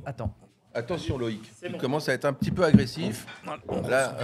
Attends. Attention Loïc, il commence à être un petit peu agressif. Là,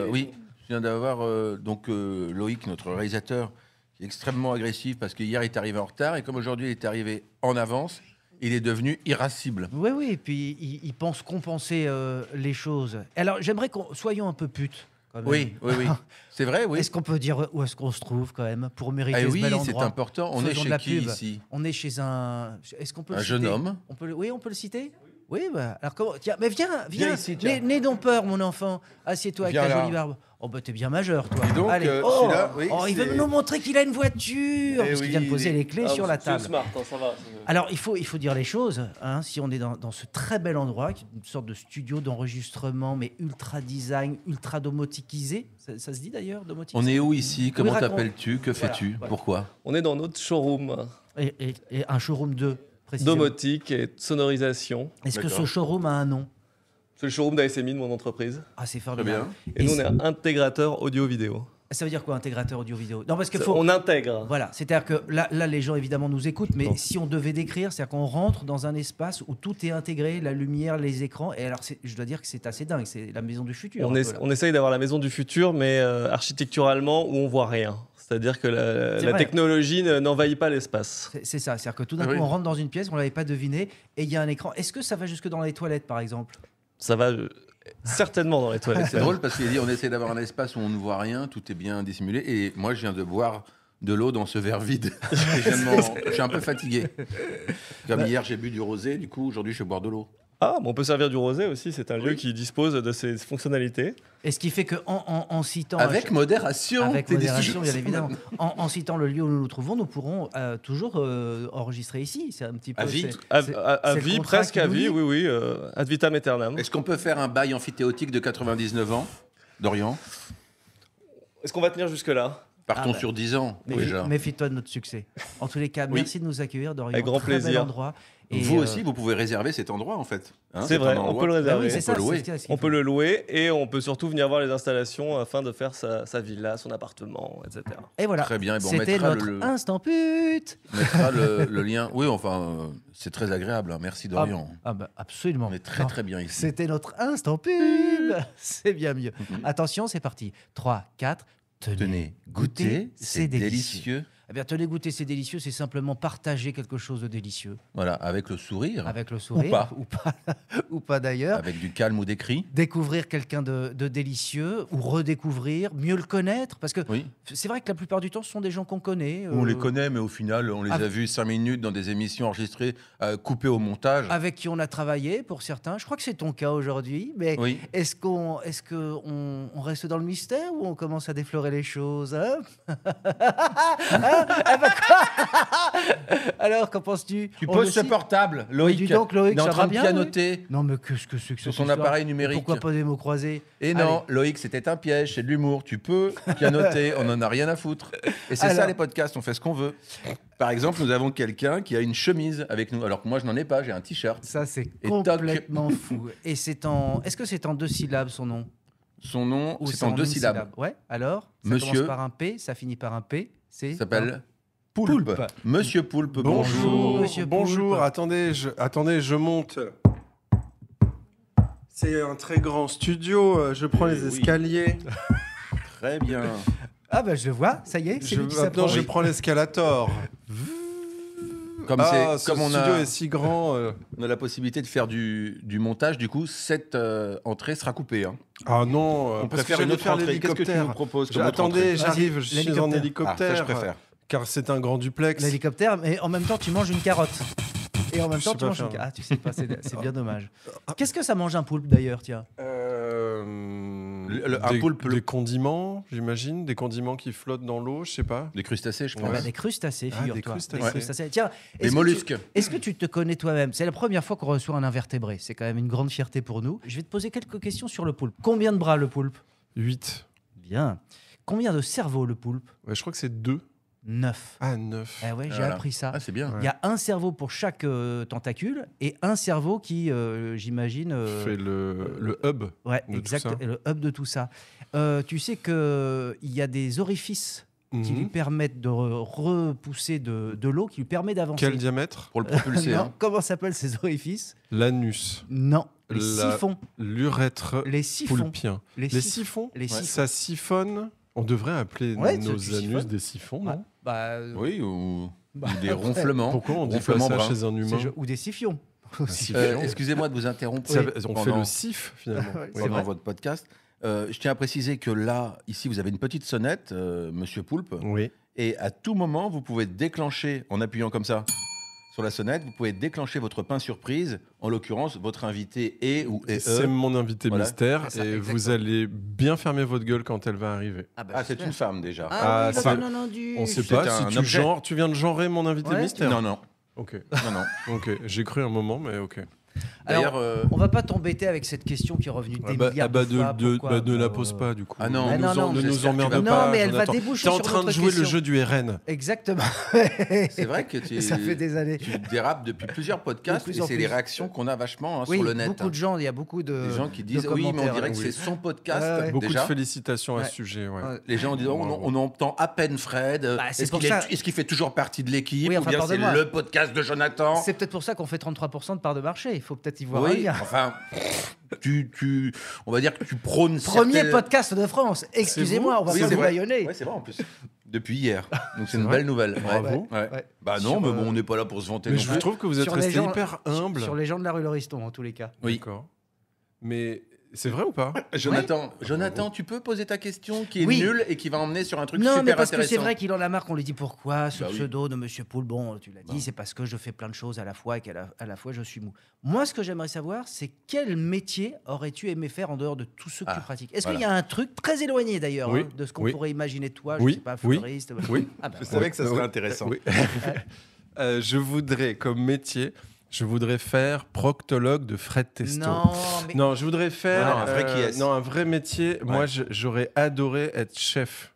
oui, je viens d'avoir Loïc, notre réalisateur, qui est extrêmement agressif parce qu'hier il est arrivé en retard et comme aujourd'hui il est arrivé en avance, il est devenu irascible. Oui, oui, et puis il pense compenser les choses. Alors, j'aimerais qu'on soyons un peu putes. Quand même. Oui, oui, oui. C'est vrai, oui. Est-ce qu'on peut dire où est-ce qu'on se trouve quand même pour mériter ce oui, bel endroit? c'est important. On est Faisons de chez la qui pub. ici? On est chez un. Est-ce qu'on peut Un le jeune citer homme. Oui, on peut le citer. Oui, bah, alors comment? Tiens, mais viens, ici, tiens. N'aie donc peur, mon enfant. Assieds-toi avec Viens ta là. jolie barbe. Oh, bah, t'es bien majeur, toi. Dis donc, Allez. celui-là, oui, il veut nous montrer qu'il a une voiture. Eh Parce qu'il vient de oui, poser il est- les clés sur la table. C'est smart, hein, ça va. Alors, il faut dire les choses. Hein, si on est dans ce très bel endroit, qui est une sorte de studio d'enregistrement, mais ultra design, ultra domotiquisé. Ça se dit d'ailleurs, domotiquisé? On est où ici? Comment raconte. t'appelles-tu? Que fais-tu? voilà. Pourquoi? On est dans notre showroom. Et un showroom 2, précisément. Domotique et sonorisation. Est-ce que D'accord. ce showroom a un nom? C'est le showroom d'ASMI de mon entreprise. Ah, c'est Très formidable. bien. Et nous, on est intégrateur audio-vidéo. Ça veut dire quoi, intégrateur audio-vidéo? Non, parce que On intègre. Voilà, c'est-à-dire que là, les gens évidemment nous écoutent, mais Non. si on devait décrire, c'est-à-dire qu'on rentre dans un espace où tout est intégré, la lumière, les écrans, et alors je dois dire que c'est assez dingue, c'est la maison du futur. On essaye d'avoir la maison du futur, mais architecturalement, où on voit rien. C'est-à-dire que la vrai. technologie n'envahit pas l'espace. C'est ça, c'est-à-dire que tout d'un Oui. coup, on rentre dans une pièce, on ne l'avait pas deviné, et il y a un écran. Est-ce que ça va jusque dans les toilettes, par exemple? Ça va certainement dans les toilettes. C'est drôle parce qu'il dit on essaie d'avoir un espace où on ne voit rien, tout est bien dissimulé. Et moi, je viens de boire de l'eau dans ce verre vide. Je suis un peu fatigué. Comme hier, j'ai bu du rosé, du coup, aujourd'hui, je vais boire de l'eau. Ah, mais on peut servir du rosé aussi. C'est un lieu qui dispose de ses fonctionnalités. Et ce qui fait qu'en citant... Avec modération. Avec t'es modération, bien déçu. évidemment. En citant le lieu où nous nous trouvons, nous pourrons toujours enregistrer ici. C'est un petit peu... À vie. À c'est le vie, contrat presque qui à nous vie, lie. oui. Ad vitam aeternam. Est-ce qu'on peut faire un bail amphithéotique de 99 ans, Dorian? Est-ce qu'on va tenir jusque-là? Partons Ah bah. sur 10 ans, déjà. Méfie-toi de notre succès. En tous les cas, Oui. merci de nous accueillir, Dorian. Avec grand Très bel plaisir. endroit. Et, Vous aussi, vous pouvez réserver cet endroit, en fait. Hein, C'est vrai, un on endroit- peut le Ah réserver. oui, c'est ça. peut louer. c'est ce qu'il On faut. peut le louer et on peut surtout venir voir les installations afin de faire sa villa, son appartement, etc. Et voilà. Très bien, et bon, on C'était mettra notre le- instant pute. On mettra le lien. Oui, enfin, c'est très agréable. Hein. Merci, Dorian. Ah bah absolument. On est très, Non, très bien ici. C'était notre instant pub. C'est bien mieux. Attention, c'est parti. 3, 4. Tenez, goûtez, c'est délicieux. Eh bien, tenez goûter, c'est délicieux. C'est simplement partager quelque chose de délicieux Voilà, avec le sourire, avec le sourire pas. ou pas d'ailleurs. avec du calme ou des cris. Découvrir quelqu'un de délicieux ou redécouvrir, mieux le connaître. Parce que Oui. c'est vrai que la plupart du temps, ce sont des gens qu'on connaît. On les connaît, mais au final, on les ah, a vus 5 minutes dans des émissions enregistrées, coupées au montage. Avec qui on a travaillé pour certains. Je crois que c'est ton cas aujourd'hui. Mais Oui. est-ce qu'on reste dans le mystère ou on commence à déflorer les choses, hein? Ah bah quoi? Alors, qu'en penses-tu? Tu On poses le ce cite? portable, Oui, Loïc. dis donc, Loïc, il est en ça train va de bien, pianoter Non, mais qu'est-ce que c'est que sur cette son histoire? appareil Et numérique. pourquoi pas des mots croisés? Et non, Loïc, c'était un piège, c'est de l'humour. Tu peux pianoter, on n'en a rien à foutre. Et c'est Alors- ça les podcasts, on fait ce qu'on veut. Par exemple, nous avons quelqu'un qui a une chemise avec nous, alors que moi je n'en ai pas, j'ai un t-shirt. Ça, c'est Et toc. complètement fou. Et est-ce que c'est en 2 syllabes son nom? Son nom, Ou c'est en en 2 une syllabes. Ouais, alors? Ça Monsieur. commence par un P, ça finit par un P. Il s'appelle Poulpe. Poulpe. Monsieur Poulpe, Bonjour, monsieur Bonjour, Poulpe. attendez, je monte. C'est un très grand studio, je prends les Oui. escaliers. Très bien. Ah bah je le vois, ça y est, c'est lui qui Maintenant, s'approche. je prends l'escalator. Comme, Ce comme on studio a, est si grand. on a la possibilité de faire du montage, du coup, cette entrée sera coupée. Hein. Ah non, On préfère une autre entrée. Qu'est-ce que tu nous proposes comme autre Attendez, entrée j'arrive, Vas-y, je suis l'hélicoptère. en Ah, ça, hélicoptère. je préfère. Car c'est un grand duplex. L'hélicoptère, mais en même temps, tu manges une carotte. Et en même Je temps, sais tu pas manges une faire. carotte. Ah, tu sais pas, c'est bien dommage. Qu'est-ce que ça mange un poulpe d'ailleurs, tiens? Un poulpe, Des condiments, j'imagine. Des condiments qui flottent dans l'eau, je sais pas. Des crustacés, je Ouais. pense. Bah, des crustacés, Ah, des figure-toi. crustacés. Tiens, Des est-ce que mollusques. Est-ce que tu te connais toi-même? C'est la première fois qu'on reçoit un invertébré. C'est quand même une grande fierté pour nous. Je vais te poser quelques questions sur le poulpe. Combien de bras le poulpe? 8. Bien. Combien de cerveaux le poulpe? Ouais, je crois que c'est 2. 9. Ah, 9. Eh ouais, j'ai Voilà. appris ça. Ah, c'est bien. Ouais. Il y a un cerveau pour chaque tentacule et un cerveau qui, j'imagine... fait le hub. Ouais, de tout exact. ça. Et le hub de tout ça. Tu sais qu'il y a des orifices qui lui permettent de repousser de l'eau, qui lui permet d'avancer. Quel diamètre? Pour le propulser. Non, hein. comment s'appellent ces orifices? L'anus. Non, les La- siphons. L'urètre Les siphons. poulpien. Les Les siphons. siphons? Les siphons. Ça siphonne. On devrait appeler Ouais, nos ceux qui anus siphonnent. des siphons, Ouais. non? Bah, Oui, ou des après, ronflements. Pourquoi on dit pas Ronflements ça bruns. chez un humain? Ou des siphons. aussi. siphon. Excusez-moi de vous interrompre. Ça- Oui. On fait Pendant- le sif, finalement. Ouais, c'est pendant vrai. votre podcast. Je tiens à préciser que là, ici, vous avez une petite sonnette, Monsieur Poulpe, Oui. et à tout moment, vous pouvez déclencher, en appuyant comme ça sur la sonnette, vous pouvez déclencher votre pain surprise. En l'occurrence, votre invité est ou est C'est mon invité Voilà. mystère C'est ça, et vous exactement. allez bien fermer votre gueule quand elle va arriver. Ah, bah, Ah, c'est j'espère. une femme déjà. Ah, oui, ça- non, non, On sait C'est pas un si objet. tu viens de genrer mon invité Ouais. mystère. Non, non, Ok, non, non. ok. J'ai cru un moment, mais ok. D'ailleurs, On va pas t'embêter avec cette question qui est revenue des milliards de fois. Pourquoi, ne la pose pas du coup. Ah non. ne Ah non, ne nous j'espère que tu emmerde vas- pas. Non, mais elle va Jonathan. déboucher T'es en sur train de notre jouer le question. jeu du RN. Exactement. c'est vrai que tu, Ça fait des années. tu dérapes depuis plusieurs podcasts De plus et en c'est plus. les réactions qu'on a vachement Oui, sur le net. beaucoup de gens, il y a beaucoup de. Des gens qui disent de oui, mais on commentaires, dirait que oui. c'est son podcast. Ouais, ouais. Beaucoup déjà. de félicitations à Ouais. ce sujet. Ouais. Ouais. Les gens disent on entend à peine Fred. Bah, c'est Est-ce pour qu'il ça- est, est-ce qu'il fait toujours partie de l'équipe Oui, ou enfin, bien c'est pardonne-moi. le podcast de Jonathan? C'est peut-être pour ça qu'on fait 33% de part de marché. Il faut peut-être y voir un Oui, lien. enfin, on va dire que tu prônes Premier certaines- podcast de France. Excusez-moi, on va Oui, pas c'est vous vrai. baïonner. Ouais, c'est vrai en plus. Depuis hier. Donc c'est C'est une vrai belle nouvelle. Bravo. Ouais. Ouais. Bah non, Sur, mais bon, on n'est pas là pour se vanter Mais non je plus. trouve que vous êtes Sur les resté gens- hyper humble. Sur les gens de la rue Lauriston, en tous les cas. Oui. D'accord. Mais c'est vrai ou pas? Jonathan, tu peux poser ta question qui est Oui. nulle et qui va emmener sur un truc Non, super mais parce que intéressant. c'est vrai qu'il en a marre qu'on lui dit pourquoi ce Bah oui. pseudo de Monsieur Poul. Bon, tu l'as dit, c'est parce que je fais plein de choses à la fois et qu'à la fois je suis mou. Moi, ce que j'aimerais savoir, c'est quel métier aurais-tu aimé faire en dehors de tous ceux que tu pratiques? Est-ce qu'il y a un truc très éloigné d'ailleurs Oui. hein, de ce qu'on Oui. pourrait imaginer de toi? Oui. Je sais pas, Oui. fleuriste. Oui. Ah bah, Je savais que ça serait Oui. intéressant. Oui. Je voudrais, comme métier, je voudrais faire proctologue de Fred Testo. non, mais Non, je voudrais faire Non, un vrai qui est. non, un vrai métier. Moi, j'aurais adoré être chef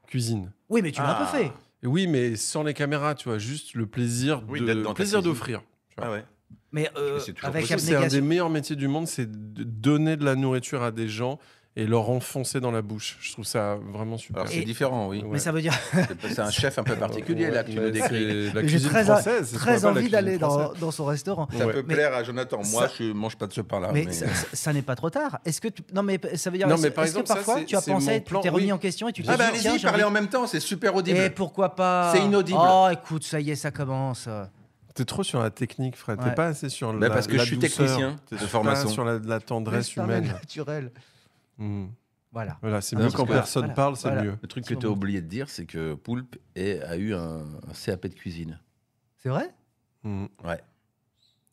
cuisine. oui, mais tu l'as un peu fait. Oui, mais sans les caméras, tu vois, juste le plaisir Oui, d'être dans ta plaisir cuisine. d'offrir. Ah ouais. Mais c'est toujours avec possible. C'est un des abnégation. meilleurs métiers du monde, c'est de donner de la nourriture à des gens et leur enfoncer dans la bouche. Je trouve ça vraiment super. Alors c'est Et- différent, oui. Ouais. Mais ça veut dire C'est un chef un peu particulier là que tu nous Mais décris. c'est la J'ai cuisine très- française. c'est ce qu'on très appelle la envie cuisine d'aller française. dans son restaurant. Ça Ouais. peut Mais- plaire à Jonathan. Moi, ça- je mange pas de ce pain-là. Mais ça n'est pas trop tard. Est-ce que non mais ça veut dire Non, mais par est-ce que exemple, ça, parfois c'est- tu as c'est pensé, mon tu plan, t'es remis oui. en question et tu t'es Ah bah dit, tiens, allez-y, j'ai parlez envie- en même temps, c'est super Et audible. pourquoi pas? C'est inaudible. Oh, écoute, ça y est, ça commence. T'es trop sur la technique, Fred. Ouais. T'es pas assez sur Bah, la parce que la je suis douceur. technicien T'es de pas formation. sur la tendresse C'est humaine. naturel. Hmm. Voilà. Voilà, c'est Ah, mieux parce quand que- personne voilà, parle, c'est voilà. mieux. Le truc que tu as oublié de dire, c'est que Poulpe a eu un CAP de cuisine. C'est vrai? Hmm. Ouais.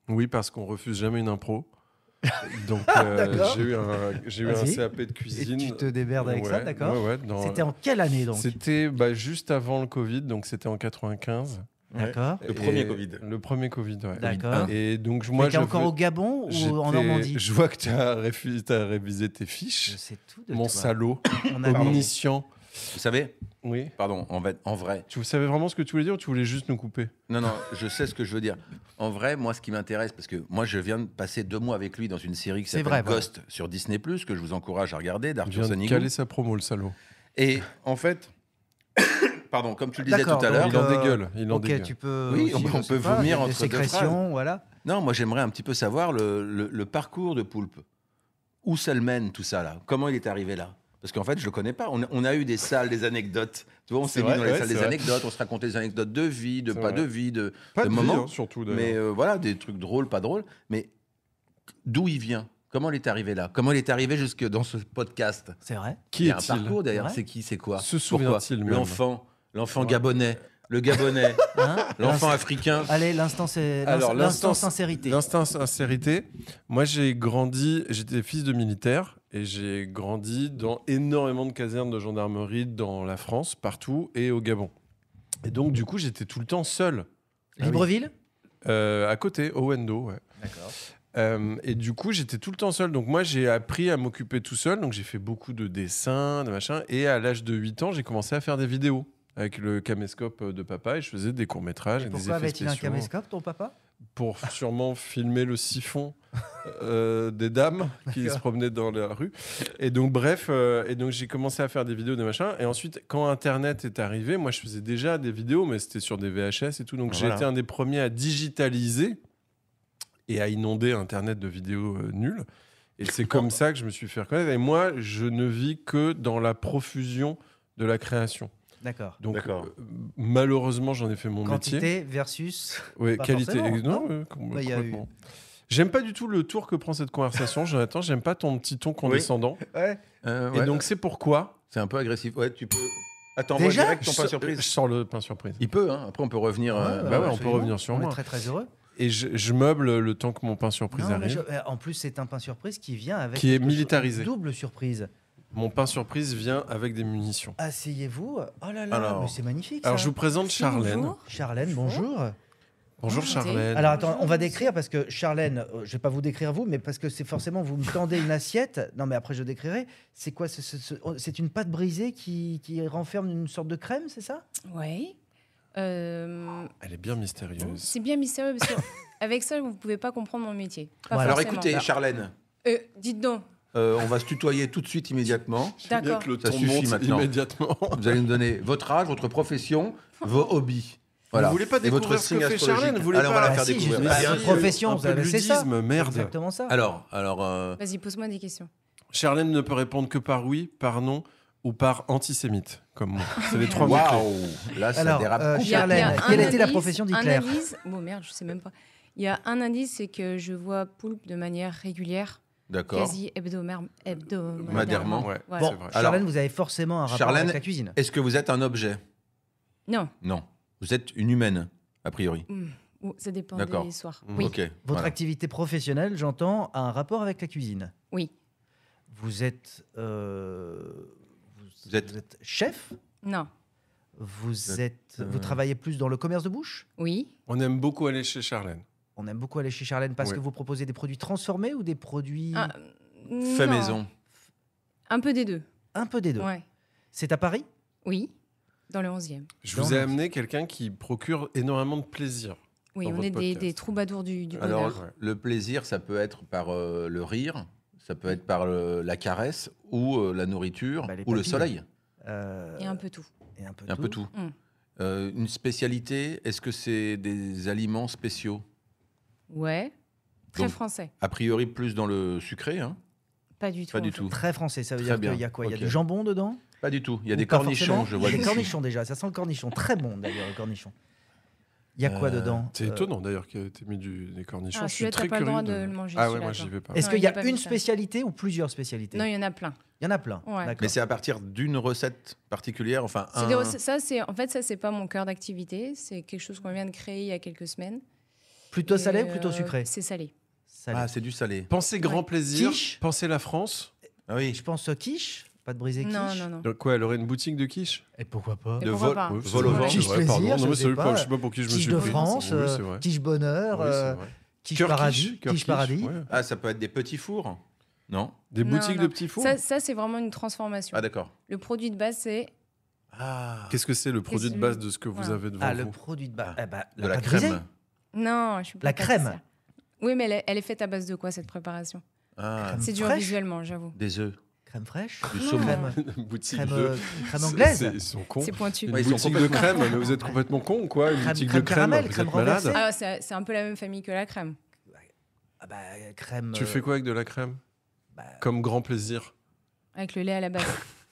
Oui, parce qu'on refuse jamais une impro. Donc D'accord. j'ai eu un Vas-y. CAP de Et cuisine. tu te démerdes avec ça, Ouais, d'accord? ouais, ouais, dans- C'était en quelle année donc? C'était juste avant le Covid, donc c'était en 95. D'accord. Le premier Et- Covid. Le premier Covid, ouais. D'accord. Et donc Moi, moi, tu encore au Gabon ou en j'étais- Normandie? Je vois que tu as révisé tes Je fiches. sais tout de Mon toi. salaud, On a omniscient. Vous savez, Oui. pardon, en vrai, Tu savais vraiment ce que tu voulais dire ou tu voulais juste nous couper? non, je sais ce que je veux dire. En vrai, moi, ce qui m'intéresse, parce que moi, je viens de passer 2 mois avec lui dans une série qui C'est s'appelle vrai, voilà. Ghost sur Disney+, que je vous encourage à regarder, Il d'Arthur vient de Sanigou. caler sa promo, le salaud. Et en fait, pardon, comme tu le disais D'accord, tout à l'heure, Il en dégueule. Il en Ok, dégueule. tu peux. Oui, aussi, on je sais peut pas, vomir des entre deux sécrétions, voilà. non, moi, j'aimerais un petit peu savoir le parcours de Poulpe. Où ça le mène, tout ça, là? Comment il est arrivé là? Parce qu'en fait, je le connais pas. On a eu des salles, des anecdotes. Tu vois, on s'est C'est mis vrai, dans les ouais, salles c'est des vrai. anecdotes, on se racontait des anecdotes de vie, de C'est pas vrai. de vie, de Pas de vie, moments. hein, surtout d'ailleurs. Mais voilà, des trucs drôles, pas drôles. Mais d'où il vient? Comment il est arrivé là? Comment il est arrivé jusque dans ce podcast? C'est vrai. Qui Il y a un est-il? parcours derrière. Ouais. C'est qui? C'est quoi? Se Pourquoi? souvient-il même? L'enfant gabonais, le gabonais, Hein l'enfant africain. Allez, l'instant c'est Alors, l'instant sincérité. L'instinct sincérité. Moi, j'étais fils de militaire et j'ai grandi dans énormément de casernes de gendarmerie dans la France, partout et au Gabon. Et donc, du coup, j'étais tout le temps seul. Libreville. À côté, au Wendo, ouais. D'accord. Et du coup, j'étais tout le temps seul. Donc, moi, j'ai appris à m'occuper tout seul. Donc, j'ai fait beaucoup de dessins, de machin. Et à l'âge de 8 ans, j'ai commencé à faire des vidéos avec le caméscope de papa et je faisais des courts-métrages et des Pourquoi effets avait-il un spéciaux. caméscope, ton papa? pour sûrement filmer le siphon des dames qui se promenaient dans la rue. Et donc, bref, et donc j'ai commencé à faire des vidéos, des machins. Et ensuite, quand Internet est arrivé, moi, je faisais déjà des vidéos, mais c'était sur des VHS et tout. Donc, j'ai été un des premiers à digitaliser et à inonder Internet de vidéos nulles. Et c'est comme ça que je me suis fait reconnaître. Et moi, je ne vis que dans la profusion de la création. D'accord. Donc, malheureusement, j'en ai fait mon métier. Quantité versus... Oui, qualité. Non, complètement. J'aime pas du tout le tour que prend cette conversation, Jonathan. J'aime pas ton petit ton condescendant. Ouais. Et donc, c'est pourquoi... C'est un peu agressif. Ouais, tu peux... Attends, Déjà, direct ton pain surprise. Je sors le pain surprise. Il peut, hein. Après on peut revenir. on peut revenir sur moi. On est très très heureux. Et je meuble le temps que mon pain surprise arrive. En plus, c'est un pain surprise qui vient avec... Qui est militarisé. Double surprise. Mon pain surprise vient avec des munitions. Asseyez-vous. Oh là là, mais c'est magnifique. Alors, ça. je vous présente Charlène. Bonjour. Charlène, bonjour. Bonjour Charlène. Alors attends, on va décrire parce que Charlène, je vais pas vous décrire vous, mais parce que c'est forcément vous me tendez une assiette. Non mais après je décrirai. C'est quoi c'est une pâte brisée qui renferme une sorte de crème, c'est ça? Oui. Elle est bien mystérieuse. C'est bien mystérieux parce qu'avec ça, vous ne pouvez pas comprendre mon métier. Pas Alors forcément. écoutez, Charlène, Dites donc. on va se tutoyer tout de suite immédiatement. D'accord. Que le Ça ton suffit monte maintenant. immédiatement. Vous allez nous donner votre âge, votre profession, vos hobbies. Voilà. Vous voulez pas Et votre découvrir ce signe que fait astrologique. Charlène? Vous voulez Allez, on pas va la Ah faire si, découvrir. juste- Bien une sûr. profession, un vous peu avez de c'est ça. ludisme, merde. Exactement ça. Alors, Vas-y, pose-moi des questions. Charlène ne peut répondre que par oui, par non ou par antisémite, comme moi. C'est les trois mots-clés. waouh, là ça Alors, dérape. Charlène, un quelle était la indice- profession un d'Hitler? indice. Bon, merde, je sais même pas. Il y a un indice, c'est que je vois Poulpe de manière régulière, D'accord. quasi hebdomadairement. Ouais, Voilà. c'est vrai. Charlène, Alors, vous avez forcément un rapport Charlène, avec la cuisine. Est-ce que vous êtes un objet? Non, Non. Vous êtes une humaine, a priori. ça dépend D'accord. des soirs. Mm. Oui, Ok. Votre voilà. activité professionnelle, j'entends, a un rapport avec la cuisine. oui. Vous êtes, vous êtes chef. Non, Vous êtes, vous travaillez plus dans le commerce de bouche. oui. On aime beaucoup aller chez Charlène. On aime beaucoup aller chez Charlène parce Ouais. que vous proposez des produits transformés ou des produits Ah, Fait non. maison. Un peu des deux. un peu des deux. Ouais. C'est à Paris. Oui, dans le 11e. Je Dans vous ai le- amené quelqu'un qui procure énormément de plaisir. Oui, Dans on votre est podcast. des troubadours du bonheur. Alors, Ouais. le plaisir, ça peut être par le rire, ça peut être par la caresse ou la nourriture Bah, les ou le papilles. soleil. Et un peu tout. Et un peu Un peu tout. Mm. Une spécialité, est-ce que c'est des aliments spéciaux? Ouais. Très Donc, français. A priori, plus dans le sucré, hein? Pas du tout. Pas en du fait. tout. Très français. Ça veut Très dire bien. qu'il y a quoi? Il y Ok. a du jambon dedans? Pas du tout. Il y a Ou des pas cornichons, forcément je vois. Il y a des ici. cornichons déjà. Ça sent le cornichon. Très bon d'ailleurs le cornichon. Il y a quoi dedans? C'est étonnant d'ailleurs que tu aies mis des cornichons. Ah, je suis celui-là, très t'as pas le curieux droit de le manger, Ah ouais, celui-là, moi toi. j'y vais pas. Est-ce Non, qu'il il y a a pas une mis ça. spécialité ou plusieurs spécialités? Non, il y en a plein. Il y en a plein. Ouais. D'accord. Mais c'est à partir d'une recette particulière, enfin C'est des recettes- ça, c'est en fait, ça, c'est pas mon cœur d'activité. C'est quelque chose qu'on vient de créer il y a quelques semaines. Plutôt Et, salé ou plutôt sucré? C'est salé. Salé. Ah, c'est du salé. Pensez grand Ouais. plaisir, Quiche. pensez la France. Ah oui. Je pense quiche, pas de brisé quiche. Non, non, non. Donc quoi, elle aurait une boutique de quiche? Et pourquoi pas? Et De pourquoi vol- pas Ouais, c'est vol au vrai, vent. c'est Quiche vrai, plaisir, pardon. je Non, mais sais c'est pas. je sais pas pour qui je me Quiche suis de pris. France, Oui, c'est vrai. quiche bonheur, Oui, c'est vrai. quiche Cœur paradis, cœur quiche paradis. ouais. Ah, ça peut être des petits fours? Non? Des Non, boutiques non. de petits fours. Ça, c'est vraiment une transformation. Ah, d'accord. Le produit de base, c'est Ah, Qu'est-ce que c'est le produit de Qu'est-ce- base de ce que vous Voilà. avez devant Ah, le vous? produit de base. de la pâte brisée. crème. non, je suis pas La crème. pâtissière. Oui, mais elle est faite à base de quoi cette préparation? Ah, Crème C'est dur fraîche. visuellement, j'avoue. des œufs, Crème fraîche. du Non. saumon. Crème, Boutique crème, de. crème anglaise. Ils sont cons. C'est pointu. Une Ouais, ils sont boutique de complètement- crème, mais vous êtes complètement con ou quoi? Une Crème- boutique crème de crème, caramel, vous crème êtes malade. renversée. Ah, c'est un peu la même famille que la crème. Ah bah, crème. Tu fais quoi avec de la crème? bah, Comme grand plaisir. Avec le lait à la base.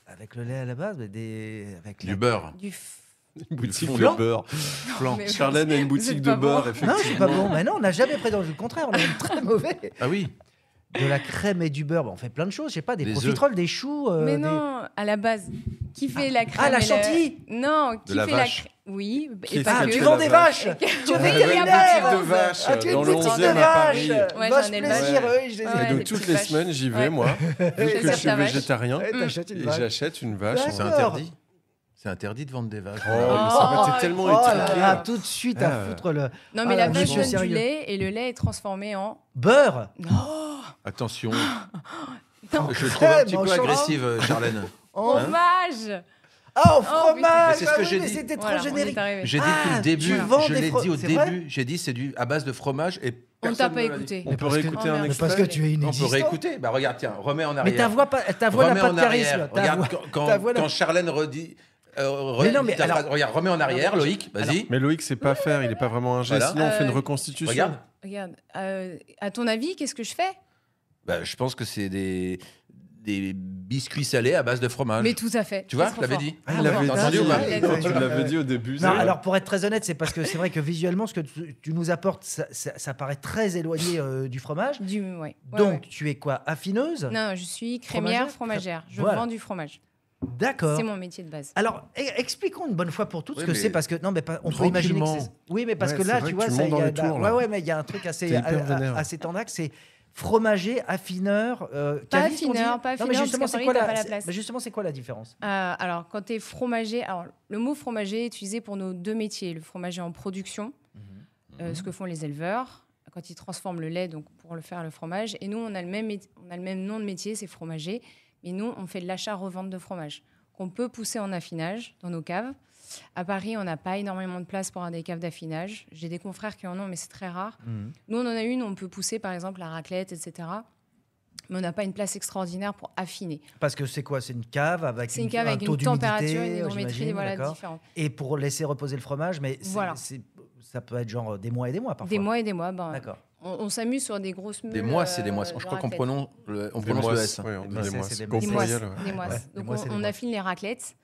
Avec le lait à la base, mais avec Du beurre. Du Une boutique fond de blanc. beurre. flan. Mais- Charlène a une boutique C'est de pas beurre, bon. effectivement. Non, c'est pas bon. Mais non, on n'a jamais prétendu le contraire. On est même très mauvais. Ah oui. De la crème et du beurre, bah, on fait plein de choses. Je sais pas, des Des profiteroles, des choux. Mais des- non, à la base. Qui fait la crème Ah, la et chantilly. Non, qui la fait vache. Oui, Qui et est pas Ah, fait que. tu de vends la des vache. vaches. Tu es Ouais, vétérinaire. boutique de vaches Ah, tu es dans une le boutique 11e de à Paris. vaches. Ouais, Vache j'en ai une vache. plaisir, oui, je les ai. Et Ouais, donc des toutes petites les vaches. semaines, j'y vais, Ouais. moi, vu que je sers suis ta vache. végétarien. Ouais, t'achètes une Et vache. j'achète une vache. D'accord. C'est interdit. C'est interdit de vendre des vaches. Oh, mais ça va, t'es tellement Oh là étriqué. là, tout de suite à Ah. foutre le Non, mais Ah, la là, vache monsieur donne du sérieux. lait et le lait est transformé en. beurre. Non, Attention. non. Je le trouve un petit Crème, peu en agressive, Charlène. Oh. Fromage. Oh, fromage. c'est ce que j'ai dit. C'était trop Voilà, on est générique. arrivé. J'ai dit depuis le début, tu vends je des l'ai dit au c'est vrai début, j'ai dit c'est à base de fromage et On personne t'a pas ne l'a dit. écouté. On peut parce que- réécouter Oh, un merde. extrait. Parce que tu es On peut inexistant. réécouter. Bah regarde, tiens, remets en arrière. Mais ta voix n'a Remets pas de en charisme. arrière. Ta Regarde voix- ta voix n'a- quand Charlène redit. Mais non, mais ta alors- phrase. Regarde, remets en arrière, Loïc, vas-y. Mais Loïc sait pas faire, il est pas vraiment un geste. Voilà. Sinon, on fait une reconstitution. Regarde. Regarde, à ton avis, qu'est-ce que je fais? Bah, je pense que c'est des biscuits salés à base de fromage. Mais tout à fait. Tu vois, C'est je trop l'avais fort. dit. Ah, il l'avait T'as entendu ou pas Il a dit. Tu l'avais dit au début. Non, c'est vrai. alors pour être très honnête, c'est parce que c'est vrai que visuellement, ce que tu nous apportes, ça paraît très éloigné du fromage. Ouais. Donc, tu es quoi, affineuse? Non, je suis crémière, fromagère. Je Voilà. vends du fromage. D'accord. C'est mon métier de base. Alors, expliquons une bonne fois pour toutes Oui, ce que mais c'est, parce que non, mais on peut imaginer que tranquillement. c'est. Oui, mais parce Ouais, que c'est là, vrai tu que vois, tu ça, montes dans les tours, là. ouais, mais il y a un truc assez T'es hyper vénère. assez tendax, c'est fromager, affineur, Pas caviste, on dit affineur, pas Non, mais affineur, justement, parce qu'à c'est Paris, quoi t'as la pas la place. mais justement, c'est quoi la différence? Alors, quand tu es fromager, alors, le mot fromager est utilisé pour nos deux métiers. Le fromager en production, ce que font les éleveurs quand ils transforment le lait donc, pour le faire le fromage. Et nous, on a le même nom de métier, c'est fromager. Mais nous, on fait de l'achat-revente de fromage qu'on peut pousser en affinage dans nos caves. À Paris, on n'a pas énormément de place pour avoir des caves d'affinage. J'ai des confrères qui en ont, mais c'est très rare. Nous, on en a une, on peut pousser par exemple la raclette, etc. Mais on n'a pas une place extraordinaire pour affiner. Parce que c'est quoi? C'est une cave avec C'est une cave avec un taux une température, d'humidité, une hygrométrie j'imagine, voilà, d'accord. différente. Et pour laisser reposer le fromage, mais Voilà. ça peut être genre des mois et des mois parfois. Des mois et des mois. Ben, D'accord. on s'amuse sur des grosses mules. Des mois, c'est des mois. Je de crois qu'on raclette. prononce Des le moisses, S. ouais, on dit Ouais, des c'est moisses. des Au Des moisses. moisses. pluriel, ouais. Des moisses. Ouais, des Donc mois, c'est des on mois. affine les raclettes.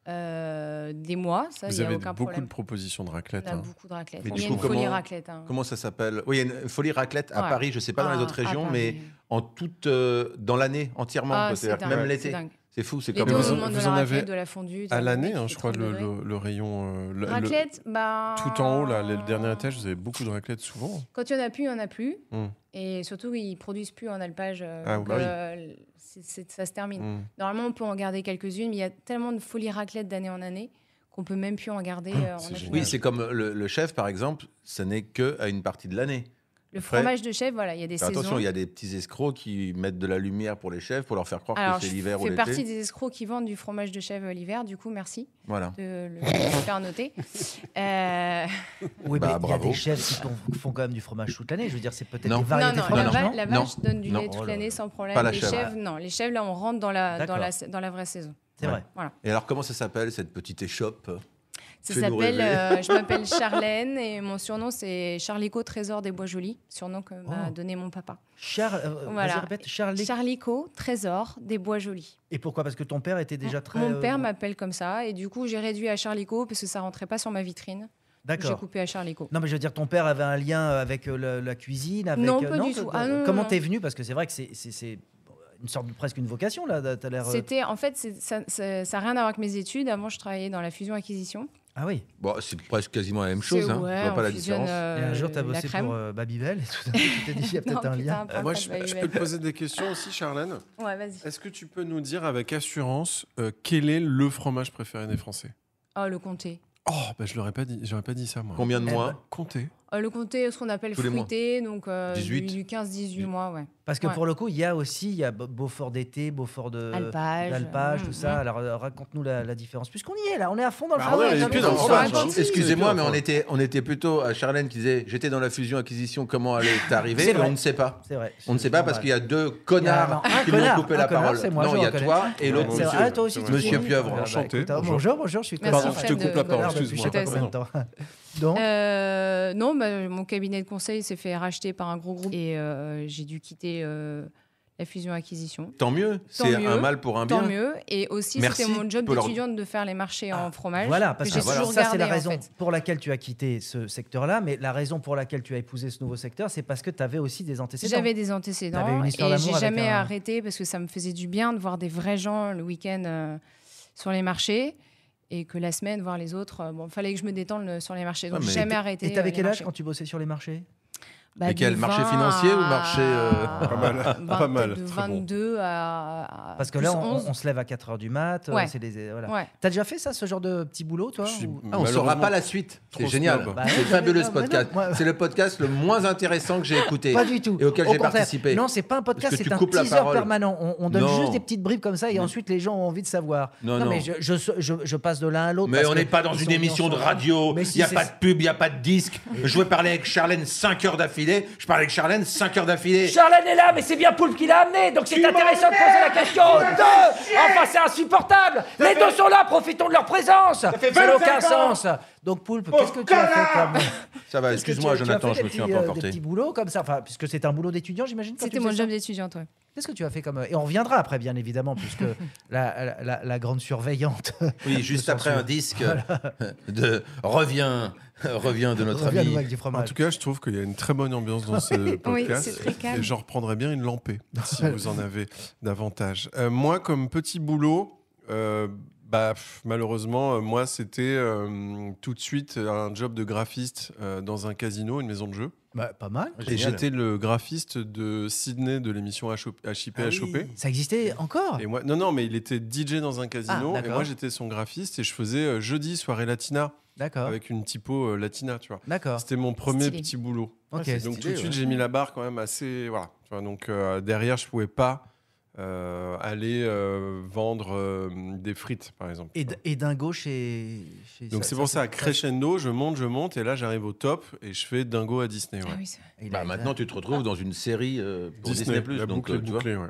Des mois, ça, il Vous n'y a avez aucun beaucoup problème. de propositions de On raclette. a hein. beaucoup de raclettes. Mais Il du y a coup, une folie comment- raclette. Hein. Comment ça s'appelle? Oui, il y a une folie raclette à Ouais. Paris. Je ne sais pas dans les Ah, autres à régions, Paris. mais en toute dans l'année entièrement. Ah, quoi. c'est C'est-à-dire que dingue, même c'est l'été. dingue. C'est fou. C'est Les comme deux, vous on en- demande de vous la en raclette, avez de la fondue. À l'année, qui hein, fait je crois, 30 degrés. le rayon. Raclette, bah... Tout en haut, là, le dernier étage, vous avez beaucoup de raclette souvent. Quand il n'y en a plus, il n'y en a plus. Hmm. Et surtout, ils ne produisent plus en alpage. Ah, donc, bah ça se termine. Hmm. Normalement, on peut en garder quelques-unes, mais il y a tellement de folie raclette d'année en année qu'on peut même plus en garder en c'est affinage. génial. Oui, c'est comme le chef, par exemple, ce n'est que à une partie de l'année. Le Après- fromage de chèvre, voilà, il y a des Faire saisons. attention, il y a des petits escrocs qui mettent de la lumière pour les chefs pour leur faire croire Alors, que c'est je l'hiver ou fais partie l'été. des escrocs qui vendent du fromage de chèvre l'hiver. Du coup, merci Voilà. de le faire noter. Oui, Bah, mais il y a bravo. des chefs qui font quand même du fromage toute l'année. Je veux dire, c'est peut-être Non. des variétés Non, de non, fromage, la, non la Non. vache donne du Non. lait toute Oh là l'année là. sans problème. Pas la les chèvre. chèvres, non. Les chèvres, là, on rentre dans la vraie saison. C'est vrai. Et alors, comment ça s'appelle cette petite échoppe? Ça Fais-nous s'appelle, rêver. je m'appelle Charlène et mon surnom, c'est Charlico Trésor des Bois Jolis, surnom que m'a Oh. donné mon papa. Vas-y, répète, Charlie. Charlico Trésor des Bois Jolis. Et pourquoi? Parce que ton père était déjà très. Mon père m'appelle comme ça et du coup, j'ai réduit à Charlico parce que ça rentrait pas sur ma vitrine. J'ai D'accord. coupé à Charlico. Non, mais je veux dire, ton père avait un lien avec la cuisine, avec. Non, pas du tout. Ah, non, Comment non. t'es venu? Parce que c'est vrai que c'est une sorte de presque une vocation là. T'as l'air. C'était, en fait, ça n'a rien à voir avec mes études. Avant, je travaillais dans la fusion-acquisition. Ah oui. Bon, c'est presque quasiment la même chose. Hein. Ouais, Je vois pas on la fusionne, différence. Et un jour, t'as la bossé crème. pour Babybel et tout d'un coup, tu t'es dit, il y a peut-être Non, un putain, lien. parle Moi, pas je de peux Babybel. te poser des questions aussi, Charlène. Ouais, vas-y. Est-ce que tu peux nous dire avec assurance quel est le fromage préféré des Français? Oh, le comté. Oh, bah, je l'aurais pas dit. J'aurais pas dit ça, moi. Combien de Eh mois ben, Comté. Le comté, ce qu'on appelle Tous les mois. fruité, donc 18. du 15-18 mois, ouais. Parce que Ouais. pour le coup, il y a Beaufort d'été, Beaufort Alpage. tout ça. Alors raconte-nous la différence. Puisqu'on y est là, on est à fond dans le Bah fromage. ouais, on est Non, plus mais dans le on fromage, raconte. hein. Excusez-moi, mais on était plutôt à Charlène qui disait j'étais dans la fusion-acquisition, comment elle est arrivée? C'est Et vrai. on ne sait pas. C'est vrai. On ne sait pas parce qu'il y a deux connards un qui connard, m'ont coupé un la connard, parole. c'est moi, Non, je il y a reconnais. toi et l'autre C'est vrai. monsieur. Ah, toi aussi, tu Monsieur dis. Pieuvre. Ah, bah, Enchanté, écoute, bonjour. bonjour, je suis Merci, content. Pardon, je te coupe la parole, Depuis excuse-moi. je sais pas combien de temps. Donc, Non, mon cabinet de conseil s'est fait racheter par un gros groupe et j'ai dû quitter la fusion-acquisition. Tant mieux, Tant c'est mieux, un mal pour un Tant bien. mieux. Et aussi, Merci c'était mon job pour leur- d'étudiante de faire les marchés en fromage. voilà, parce que que j'ai toujours ça, c'est la gardé, en raison fait. pour laquelle tu as quitté ce secteur-là. Mais la raison pour laquelle tu as épousé ce nouveau secteur, c'est parce que tu avais aussi des antécédents. J'avais des T'avais antécédents une histoire et d'amour j'ai avec jamais un- arrêté parce que ça me faisait du bien de voir des vrais gens le week-end sur les marchés et que la semaine voir les autres. Bon, fallait que je me détende sur les marchés, donc Ouais, mais j'ai jamais arrêté. Et t'avais les quel âge marchés. quand tu bossais sur les marchés? Lesquels, marché financier ou marché Pas mal. Pas mal. De Très bon. 22 à. Parce que plus là, 11. on se lève à 4h du mat. Ouais. Voilà. Ouais. T'as déjà fait ça, ce genre de petit boulot, toi Je suis ou- on ne saura malheureusement pas la suite. C'est trop génial. snob. Bah, C'est ouais, fabuleux mais ce non, podcast. mais non, moi- C'est le podcast le moins intéressant que j'ai écouté Pas du tout. et auquel Au j'ai contraire. participé. Non, c'est pas un podcast, Parce que c'est tu un coupes la teaser parole. permanent. On donne Non. juste des petites bribes comme ça et Mais- ensuite les gens ont envie de savoir. Non, non. mais je passe de l'un à l'autre. Mais parce on que n'est pas dans ils une sont émission de ensemble. radio, Mais il si, n'y a c'est- pas de pub, il n'y a pas de disque. Je vais parler avec Charlène 5 heures d'affilée. Je parle avec Charlène 5 heures d'affilée. Charlène est là, mais c'est bien Poulpe qui l'a amené, donc c'est intéressant de poser la question. Enfin, c'est insupportable. Les deux sont là, profitons de leur présence. Ça n'a aucun sens. Donc Poulpe, qu'est-ce que tu as fait comme... Ça va, Est-ce que excuse-moi tu as Jonathan, fait je me suis un peu des emporté. petits boulots comme ça, enfin, puisque c'est un boulot d'étudiant, j'imagine. quand C'était tu mon faisais ça job d'étudiante, ouais. Qu'est-ce que tu as fait comme... Et on reviendra après, bien évidemment, puisque la grande surveillante... Oui, juste Je après censure. un disque de Reviens de notre revient à ami. nous avec du En fromage. tout cas, je trouve qu'il y a une très bonne ambiance dans ce Oui, podcast. c'est très calme. Et j'en reprendrai bien une lampée, si vous en avez davantage. Moi, comme petit boulot, malheureusement, moi, c'était tout de suite un job de graphiste dans un casino, une maison de jeu. Bah, pas mal. Et j'étais le graphiste de Sydney de l'émission HIP HOP. Ça existait encore. Et moi, non, mais il était DJ dans un casino. Ah, Et d'accord. moi, j'étais son graphiste et je faisais jeudi soirée latina D'accord. avec une typo latina, tu vois. D'accord. C'était mon premier Stylé. petit boulot. Ok. c'est Donc stylé, tout de suite, ouais. j'ai mis la barre quand même assez. Voilà. Tu vois, donc derrière, je pouvais pas aller vendre des frites, par exemple. Et Dingo chez Donc c'est pour ça, crescendo, je monte, et là j'arrive au top et je fais Dingo à Disney. Ouais. Ah oui, c'est vrai. Il Bah, a- maintenant, tu te retrouves dans une série pour Disney+. la donc, boucle est tu vois. bouclée, ouais.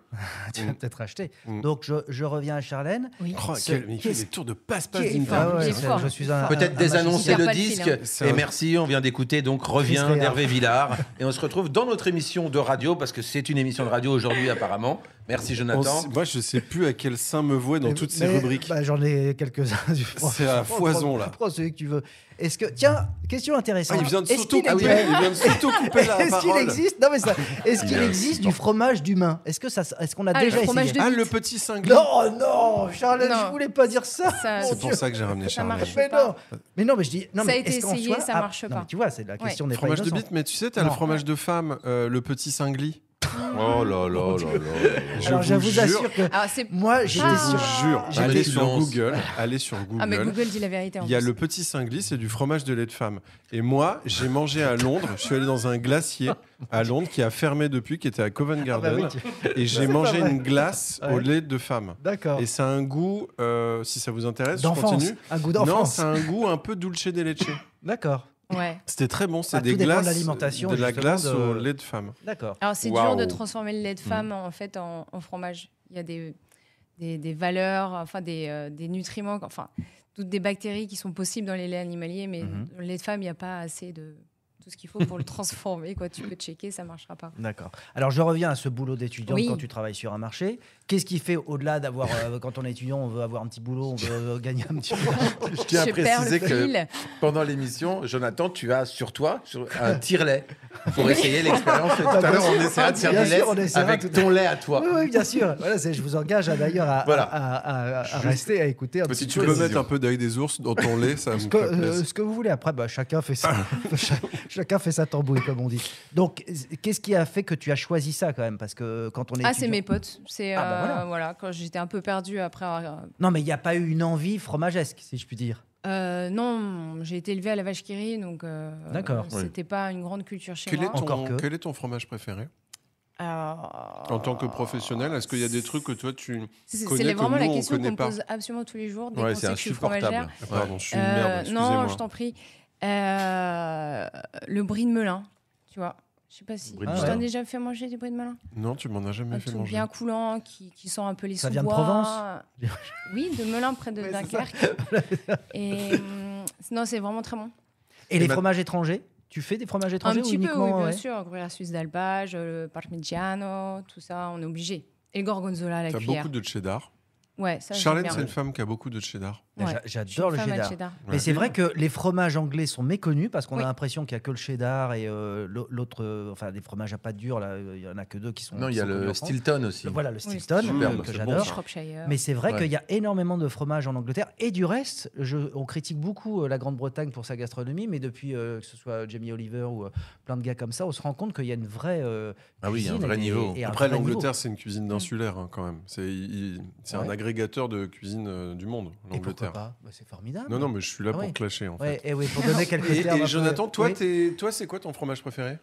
tu vas peut-être acheter. Mm. Donc je reviens à Charlène. Oui. Oh, Ce- mais il fait qu'est-ce- des tours de passe-passe Qui est d'interview. fort, Il est c'est- fort. Je suis un Peut-être un désannoncer magicien. le Pas le fil, disque. hein. C'est Et un- merci, on vient d'écouter donc Reviens Chris Rea. d'Hervé Villard. Et on se retrouve dans notre émission de radio, parce que c'est une émission de radio aujourd'hui apparemment. Merci Jonathan. Moi, je sais plus à quel sein me vouer dans toutes ces Mais, rubriques. bah, j'en ai quelques-uns. C'est à foison, là. Prends celui que tu veux. Est-ce que tiens, question intéressante. Ah, il vient de Est-ce qu'il s'auto-couper la Est-ce qu'il parole. existe Non mais ça. Est-ce qu'il Il est existe du fromage d'humain Est-ce que ça Est-ce qu'on a Ah, déjà le fromage essayé de- Ah, le petit cinglé. Non, non, Charlotte, Non. je voulais pas dire ça. Ça- Mon C'est pour Dieu. ça que j'ai ramené Ça Charles. marche Mais pas. non, mais non, mais je dis non. Ça a mais été est-ce qu'en essayé, soi- ça marche non, pas. mais tu vois, c'est la question n'est pas Fromage de innocente. bite, mais tu sais, t'as Non. le fromage de femme, le petit cingli. Oh là là là là. Alors je vous jure, assure que Alors, c'est... moi Je j'étais Ah. sûr. vous jure, J'ai allez des sur nuances. Google, allez sur Google. Ah, mais Google dit la vérité en Il y a plus. le petit cingli, c'est du fromage de lait de femme. Et moi, j'ai mangé à Londres. Je suis allé dans un glacier à Londres qui a fermé depuis, qui était à Covent Ah bah Garden. oui, Et j'ai pas mangé vrai. une glace au Ouais. lait de femme. D'accord. Et ça a un goût, si ça vous intéresse, je D'enfance. continue. Un goût Non, d'enfance. ça a un goût un peu dulce de leche. D'accord. Ouais. C'était très bon. C'est Ah, des tout dépend de glaces, l'alimentation, de la justement, glace de- au lait de femme. D'accord. Alors, c'est Waouh. dur de transformer le lait de femme en fait en fromage. Il y a des valeurs, enfin des nutriments, enfin toutes des bactéries qui sont possibles dans les laits animaliers, mais dans le lait de femme, il n'y a pas assez de tout ce qu'il faut pour le transformer. Quoi. Tu peux checker, ça ne marchera pas. D'accord. Alors je reviens à ce boulot d'étudiant Oui. quand tu travailles sur un marché. Qu'est-ce qui fait au-delà d'avoir quand on est étudiant, on veut avoir un petit boulot, on veut gagner un petit peu. Je tiens à Je perds le préciser que fil. pendant l'émission, Jonathan, tu as sur toi un tire-lait pour essayer l'expérience. Tout à l'heure, on essaiera de faire Bien du sûr, lait on essaiera avec tout- ton lait à toi. Oui, oui, bien sûr. Voilà, je vous engage d'ailleurs à, Voilà. à rester, à écouter un Si petit tu peu. peux mettre un peu d'œil des ours dans ton lait, ça me Ce ferait que, plaisir. ce que vous voulez. Après, bah, chacun fait ça. Chacun fait sa tambouille, comme on dit. Donc, qu'est-ce qui a fait que tu as choisi ça quand même Parce que quand on est Ah, c'est étudiant- mes potes. C'est Ah, bah voilà, quand j'étais un peu perdue après avoir. Non, mais il n'y a pas eu une envie fromagesque, si je puis dire. Non, j'ai été élevée à la vache qui rit, donc D'accord. c'était pas une grande culture chez Quel moi. Encore que. quel est ton fromage préféré Alors, en tant que professionnel? Est-ce qu'il y a des trucs que toi tu c'est connais que vraiment la nous, on question qu'on connaît me pas? pose absolument tous les jours dès Ouais, qu'on c'est sait que je suis insupportable. fromagère. Ah, pardon, je suis une merde, Non, excusez-moi. je t'en prie. Le brie de melun, tu vois. Je sais pas si. Brie de Je melun. t'en ai déjà fait manger du brie de melun. Non, tu m'en as jamais Un fait truc manger. bien coulant qui sent un peu les Ça vient de sous-bois. Provence Oui, de Melun près de Ouais, c'est ça. Dunkerque. Et non, c'est vraiment très bon. Et les ma- fromages étrangers Tu fais des fromages étrangers Un petit ou peu, uniquement oui, bien ouais sûr. Gruyère suisse d'alpage, le parmigiano, tout ça, on est obligé. Et le gorgonzola à la T'as cuillère. beaucoup de cheddar. Ouais, ça, Charlène, j'aime c'est bien. une femme qui a beaucoup de cheddar. Ouais. J'adore le Je suis fan de cheddar. cheddar. Mais c'est vrai que les fromages anglais sont méconnus parce qu'on Oui. a l'impression qu'il n'y a que le cheddar et l'autre, enfin des fromages à pâte dure, là, il n'y en a que 2 qui sont. Non, il qui y a sont connus le en France. Stilton aussi. Voilà, le Oui, Stilton, superbe, que c'est j'adore. Shropshire. Mais c'est vrai Ouais. qu'il y a énormément de fromages en Angleterre. Et du reste, on critique beaucoup la Grande-Bretagne pour sa gastronomie, mais depuis que ce soit Jamie Oliver ou plein de gars comme ça, on se rend compte qu'il y a une vraie. Ah oui, il y a un cuisine vrai et- niveau. et un Après, vrai niveau. l'Angleterre, c'est une cuisine d'insulaire quand même. C'est un Ouais. agrégateur de cuisine du monde, Et pourquoi l'Angleterre. pas Bah, c'est formidable. Non, non, mais je suis là Ah pour ouais. clasher en fait. Ouais, et oui, pour donner quelques termes. un Et peu- Jonathan, toi, Oui. toi, c'est quoi ton fromage préféré?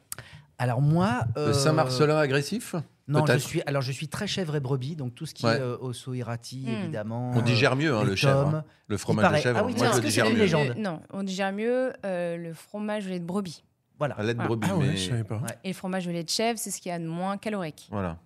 Alors moi. Le Saint-Marcelin agressif. Non, peut-être. je suis très chèvre et brebis, donc tout ce qui Ouais. est Osso-Irati, Mm. évidemment. On digère mieux les le chèvre. tomes. Hein. Le Il fromage de paraît. chèvre. Ah oui, moi tiens, je est-ce le que digère c'est une mieux. légende Non, on digère mieux le fromage au lait de brebis. Voilà. À lait de Voilà. brebis. Ah ouais, mais... je savais pas. Ouais. Et le fromage au lait de chèvre, c'est ce qu'il y a de moins calorique. Voilà.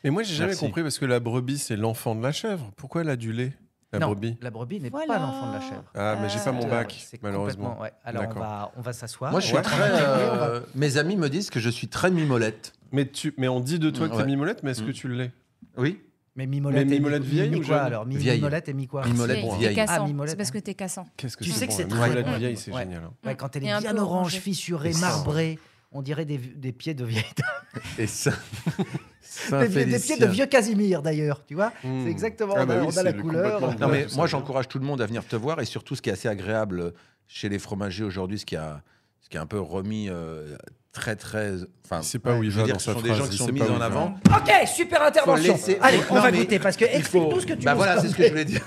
Mais moi, j'ai jamais Merci. compris parce que la brebis, c'est l'enfant de la chèvre. Pourquoi elle a du lait, la Non, brebis? la brebis n'est Voilà. pas l'enfant de la chèvre. Ah, mais j'ai pas mon Euh, bac, C'est malheureusement. complètement- ouais. Alors D'accord. on va s'asseoir. Moi, je suis Ouais. très. On va- Mes amis me disent que je suis très mimolette. Mais on dit de toi que t'es Ouais. mimolette, mais est-ce que Mm. tu l'es? Oui. Mais mimolette, Mais mimolette vieille ou quoi jeune alors Vieille. Mimolette et mi quoi Mimolette Vieille, vieille. t'es cassant. Ah, mimolette, C'est parce hein. que t'es cassant. Qu'est-ce que Tu sais que c'est bon, très mimolette bon. vieille, c'est Ouais. génial. hein. Ouais, quand elle Et est un bien peu orange, orangée. fissurée, Et ça. marbrée, on dirait des pieds de vieille Et ça. des pieds de vieux Casimir d'ailleurs, tu vois. Mm. C'est exactement. Ah bah oui, on a c'est la le couleur. complètement Non, mais tout moi, ça. j'encourage tout le monde à venir te voir et surtout, ce qui est assez agréable chez les fromagers aujourd'hui, ce qui a un peu remis très, très. Enfin, Il sait pas où il je veux va dire, dans ce sa sont des phrase, gens il qui sont sait mis pas où en il va. avant. Ok, super intervention. laisser- Allez, faut- on non, va mais goûter parce que Il faut. explique-nous ce que tu Bah nous voilà, as c'est ce que je voulais dire.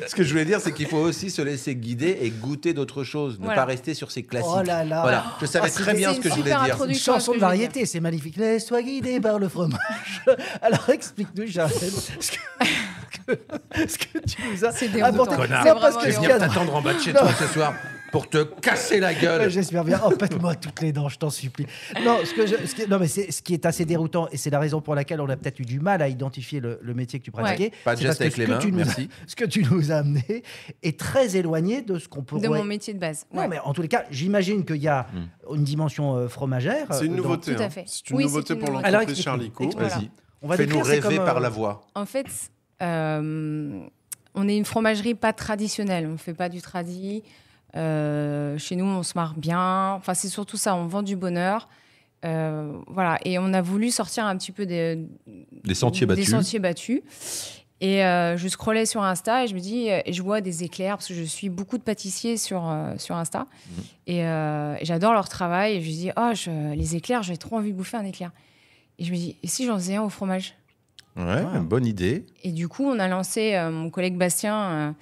Ce que je voulais dire, c'est qu'il faut aussi se laisser guider et goûter d'autres choses, ne Voilà. pas rester sur ses classiques. Oh là là. Voilà, je savais c'est- très bien c'est ce que une je voulais super dire. introduction. Une Production, chanson de ce que je veux variété, c'est magnifique. Laisse-toi guider par le fromage. Alors explique-nous, Charles, ce que tu nous as C'est déroutant. apporté. Connard. Non, C'est parce vraiment que ce Je qu'il vais y venir a- t'attendre en bas de chez toi ce soir pour te casser la gueule. J'espère bien. Oh, pète-moi toutes les dents, je t'en supplie. Non, ce qui est assez déroutant, et c'est la raison pour laquelle on a peut-être eu du mal à identifier le métier que tu pratiquais. Pas de c'est parce geste avec que les ce que mains, tu nous- merci. Ce que tu nous as amené est très éloigné de ce qu'on pourrait. De mon métier de base. Non, Ouais. mais en tous les cas, j'imagine qu'il y a une dimension fromagère. C'est une dans- nouveauté. Tout à hein. fait. C'est une Oui, nouveauté c'est une pour nouveauté. Alors, l'entreprise explique-nous. Charlico. Explique-nous. Vas-y. On va Fais-nous décrire, c'est rêver comme, par la voix. En fait, on est une fromagerie pas traditionnelle. On ne fait pas du tradi. Chez nous, on se marre bien. Enfin, c'est surtout ça. On vend du bonheur. Voilà. Et on a voulu sortir un petit peu des sentiers battus. Des sentiers battus. Et je scrollais sur Insta et je me dis, et je vois des éclairs parce que je suis beaucoup de pâtissiers sur Insta. Et j'adore leur travail. Et je me dis, les éclairs, j'ai trop envie de bouffer un éclair. Et je me dis, et si j'en faisais un au fromage? Ouais, bonne idée. Et du coup, on a lancé mon collègue Bastien,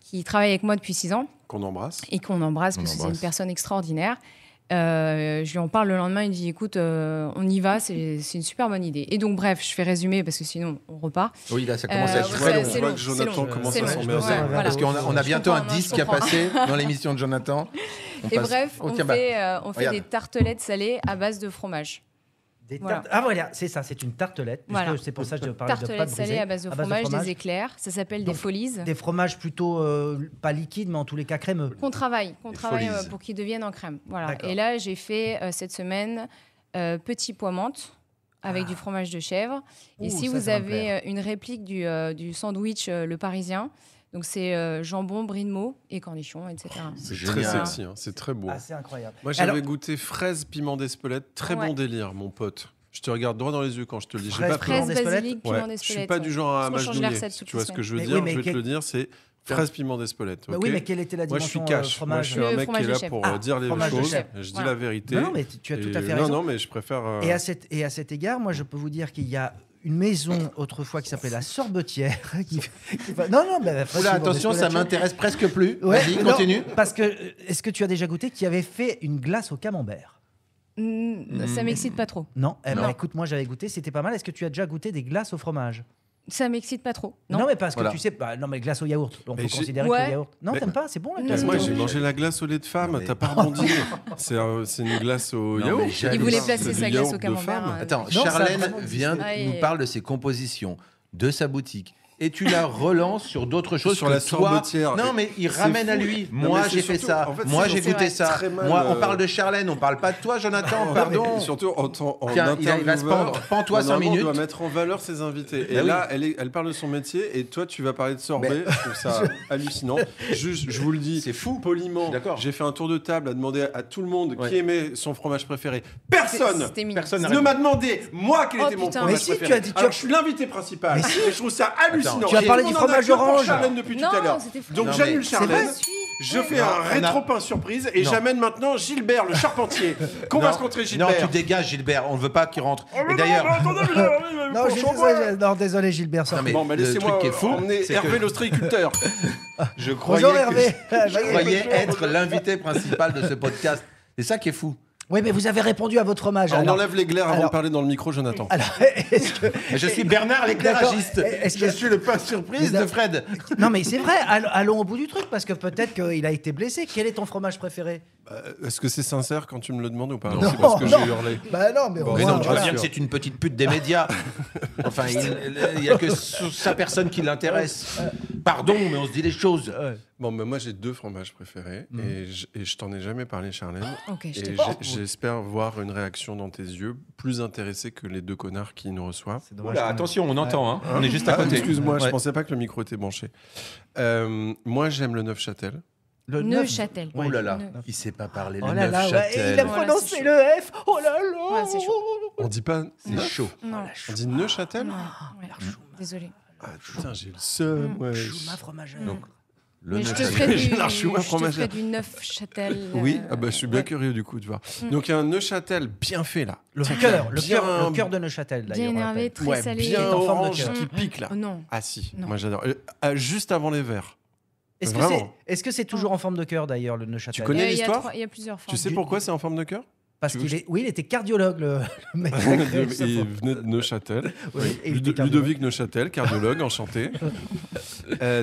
qui travaille avec moi depuis 6 ans Qu'on embrasse. et qu'on embrasse On parce que c'est embrasse. une personne extraordinaire. Je lui en parle le lendemain, il dit écoute, on y va, c'est une super bonne idée. Et donc, bref, je fais résumer parce que sinon, on repart. Oui, là, ça commence à être ouais, très long. c'est On voit long, que c'est Jonathan long. commence C'est à long. s'emmerder. Ouais, voilà. Parce qu'on a Je bientôt un comprends, disque je à comprends. passer dans l'émission de Jonathan. Et bref, Oh, on tiens, bah, fait regarde. des tartelettes salées à base de fromage. Des Voilà. tartes- Ah voilà, c'est ça, c'est une tartelette. puisque Voilà. C'est pour ça que je parlais de Tartelettes pâte brisée. salées à base de fromage, des éclairs. Ça s'appelle des Donc, folies. Des fromages plutôt pas liquides, mais en tous les cas crémeux. Qu'on travaille folies. pour qu'ils deviennent en crème. Voilà. D'accord. Et là, j'ai fait cette semaine petit pois menthe avec du fromage de chèvre. Et Ouh, si ça, vous ça va me avez plaire. une réplique du sandwich Le Parisien, donc c'est jambon, brie de meaux et cornichons, etc. C'est Génial. très sexy, hein, c'est très beau. Ah, c'est incroyable. Moi, j'avais Alors- goûté fraise piment d'Espelette. Très Ouais. bon délire, mon pote. Je te regarde droit dans les yeux quand je te le dis. J'ai Fraise, pas peur. Fraise, d'Espelette. basilic, Ouais. piment Je suis d'Espelette. pas du genre à Parce qu'on change les m'agenouiller. recettes Si toutes tu vois les ce que je veux semaines. dire, Mais oui, je mais vais te le dire, c'est fraise piment d'Espelette. Bah ok oui, mais quelle était la Moi, je dimension suis cash. Moi, je fromage suis un Le mec qui fromage est de là chèvre. pour Ah, dire les fromage de choses. chèvre. Je dis Voilà. la vérité. Non, mais tu as tout à fait raison. Non, mais je préfère. Et à cet égard, moi, je peux vous dire qu'il y a une maison autrefois qui s'appelait la Sorbetière. Non, mais Oula, attention, ça m'intéresse presque plus. Ouais, Vas-y, non, continue. parce que, est-ce que tu as déjà goûté qui avait fait une glace au camembert? Ça m'excite pas trop. Non. Eh ben, Non. écoute, moi j'avais goûté, c'était pas mal. Est-ce que tu as déjà goûté des glaces au fromage? Ça m'excite pas trop. Non, Non. mais parce que Voilà. tu sais, non, mais glace au yaourt, on peut Mais j'ai- considérer Ouais. que le yaourt. Non, Mais- t'aimes pas? C'est bon la Non, glace au Moi, non, yaourt. j'ai mangé la glace au lait de femme. Non, mais- T'as pas rebondi. C'est une glace au Non, yaourt. mais j'allais- Il voulait C'est placer du sa glace yaourt au de camembert. femme. hein. Attends, Non, ça a Charlène vraiment vient, existé. nous parle de ses compositions, de sa boutique. et tu la relances sur d'autres choses Sur que la toi. sorbetière. Non, mais il C'est ramène à fou. lui. Non, Moi, mais j'ai c'est fait surtout- ça. en fait, Moi, c'est j'ai surtout goûté ça. très mal, Moi, on parle de Charlène, on parle pas de toi, Jonathan. Pardon. Et surtout en Tiens, il va se intervieweur, pendre. Pends-toi 5 normalement, minutes. on doit mettre en valeur ses invités. Et Bah là, elle parle de son métier et toi, tu vas parler de sorbet. Je trouve ça hallucinant. Juste, je vous le dis, C'est fou. poliment. D'accord. J'ai fait un tour de table à demander à tout le monde Ouais. qui aimait son fromage préféré. Personne C'était mignon. Personne ne m'a demandé, moi, quel Oh, était mon putain. fromage Mais si, préféré. tu as dit- tu Alors, as- je suis l'invité principal. Mais si. Et je trouve ça hallucinant. Tu as parlé Et du on en a fromage que pour orange. Charlène depuis tout à Non, l'heure. c'était Donc Non, j'annule mais- Charlène. vrai Je fais Non, un on a- rétro-pain surprise et Non. j'amène maintenant Gilbert, le charpentier, qu'on va rencontrer Non, Gilbert. tu dégages, Gilbert. On ne veut pas qu'il rentre. Oh, Et d'ailleurs, Non, non, désolé Gilbert. Non, mais Bon, mais le laissez-moi truc qui est fou, emmener c'est Hervé que- l'ostréiculteur. je croyais, Bonjour Hervé. je croyais être l'invité principal de ce podcast. C'est ça qui est fou. Oui, mais vous avez répondu à votre fromage. On alors. enlève les glaires avant alors- de parler dans le micro, Jonathan. Alors, est-ce que... Mais je suis Bernard l'éclairagiste. D'accord. Est-ce Je que- suis le pain surprise de Fred. Non, mais c'est vrai, allons au bout du truc, parce que peut-être qu'il a été blessé. Quel est ton fromage préféré? Est-ce que c'est sincère quand tu me le demandes ou pas? Non. C'est parce que Non. j'ai hurlé. Bah non, mais, au Mais moins, non, tu vois voilà. bien que c'est une petite pute des médias. Enfin, il n'y a que sa personne qui l'intéresse. Pardon, mais on se dit les choses. Bon, mais moi j'ai 2 fromages préférés et je t'en ai jamais parlé, Charlène. Ok, je Et t'ai j'espère voir une réaction dans tes yeux plus intéressée que les 2 connards qui nous reçoivent. C'est dommage Oula, qu'on ait- attention, on entend. Hein. On est juste à côté. Excuse-moi, je Ouais. pensais pas que le micro était branché. Moi j'aime le Neufchâtel. Le neuf- Neuchâtel. Oh là là, Neuf. il sait pas parler Oh le là là, ouais, Neufchâtel. il a Voilà, prononcé c'est le F. Oh là là. Ouais, c'est chaud. On dit pas. C'est chaud. Non, On dit Neuchâtel. non, ouais. Désolé. Ah, putain, j'ai le seum. Ouais. Chouma fromagère. Donc, le Mais je te Neufchâtel. ferai du, J'ai la chouma je te fromagère. ferai du Neufchâtel. Oui, ah bah, je suis bien ouais. curieux du coup de voir. Donc il y a un Neuchâtel bien fait là. Le Bien- cœur, le bien- cœur de Neuchâtel. Bien d'ailleurs, on énervé, l'appelle. très Ouais, salé. bien en forme de orange cœur. qui pique là. Oh non. Ah si, Non. moi j'adore. Juste avant les verts. Est-ce que Vraiment. c'est toujours en forme de cœur d'ailleurs le Neuchâtel? Tu connais Il y a l'histoire trois- il y a plusieurs formes. Tu sais pourquoi c'est en forme de cœur? Parce tu veux qu'il que est, oui, il était cardiologue le mec. qui a créé ce Il forme. venait de Neuchâtel. Oui, et il était cardiologue. Ludovic Neuchâtel, cardiologue, enchanté.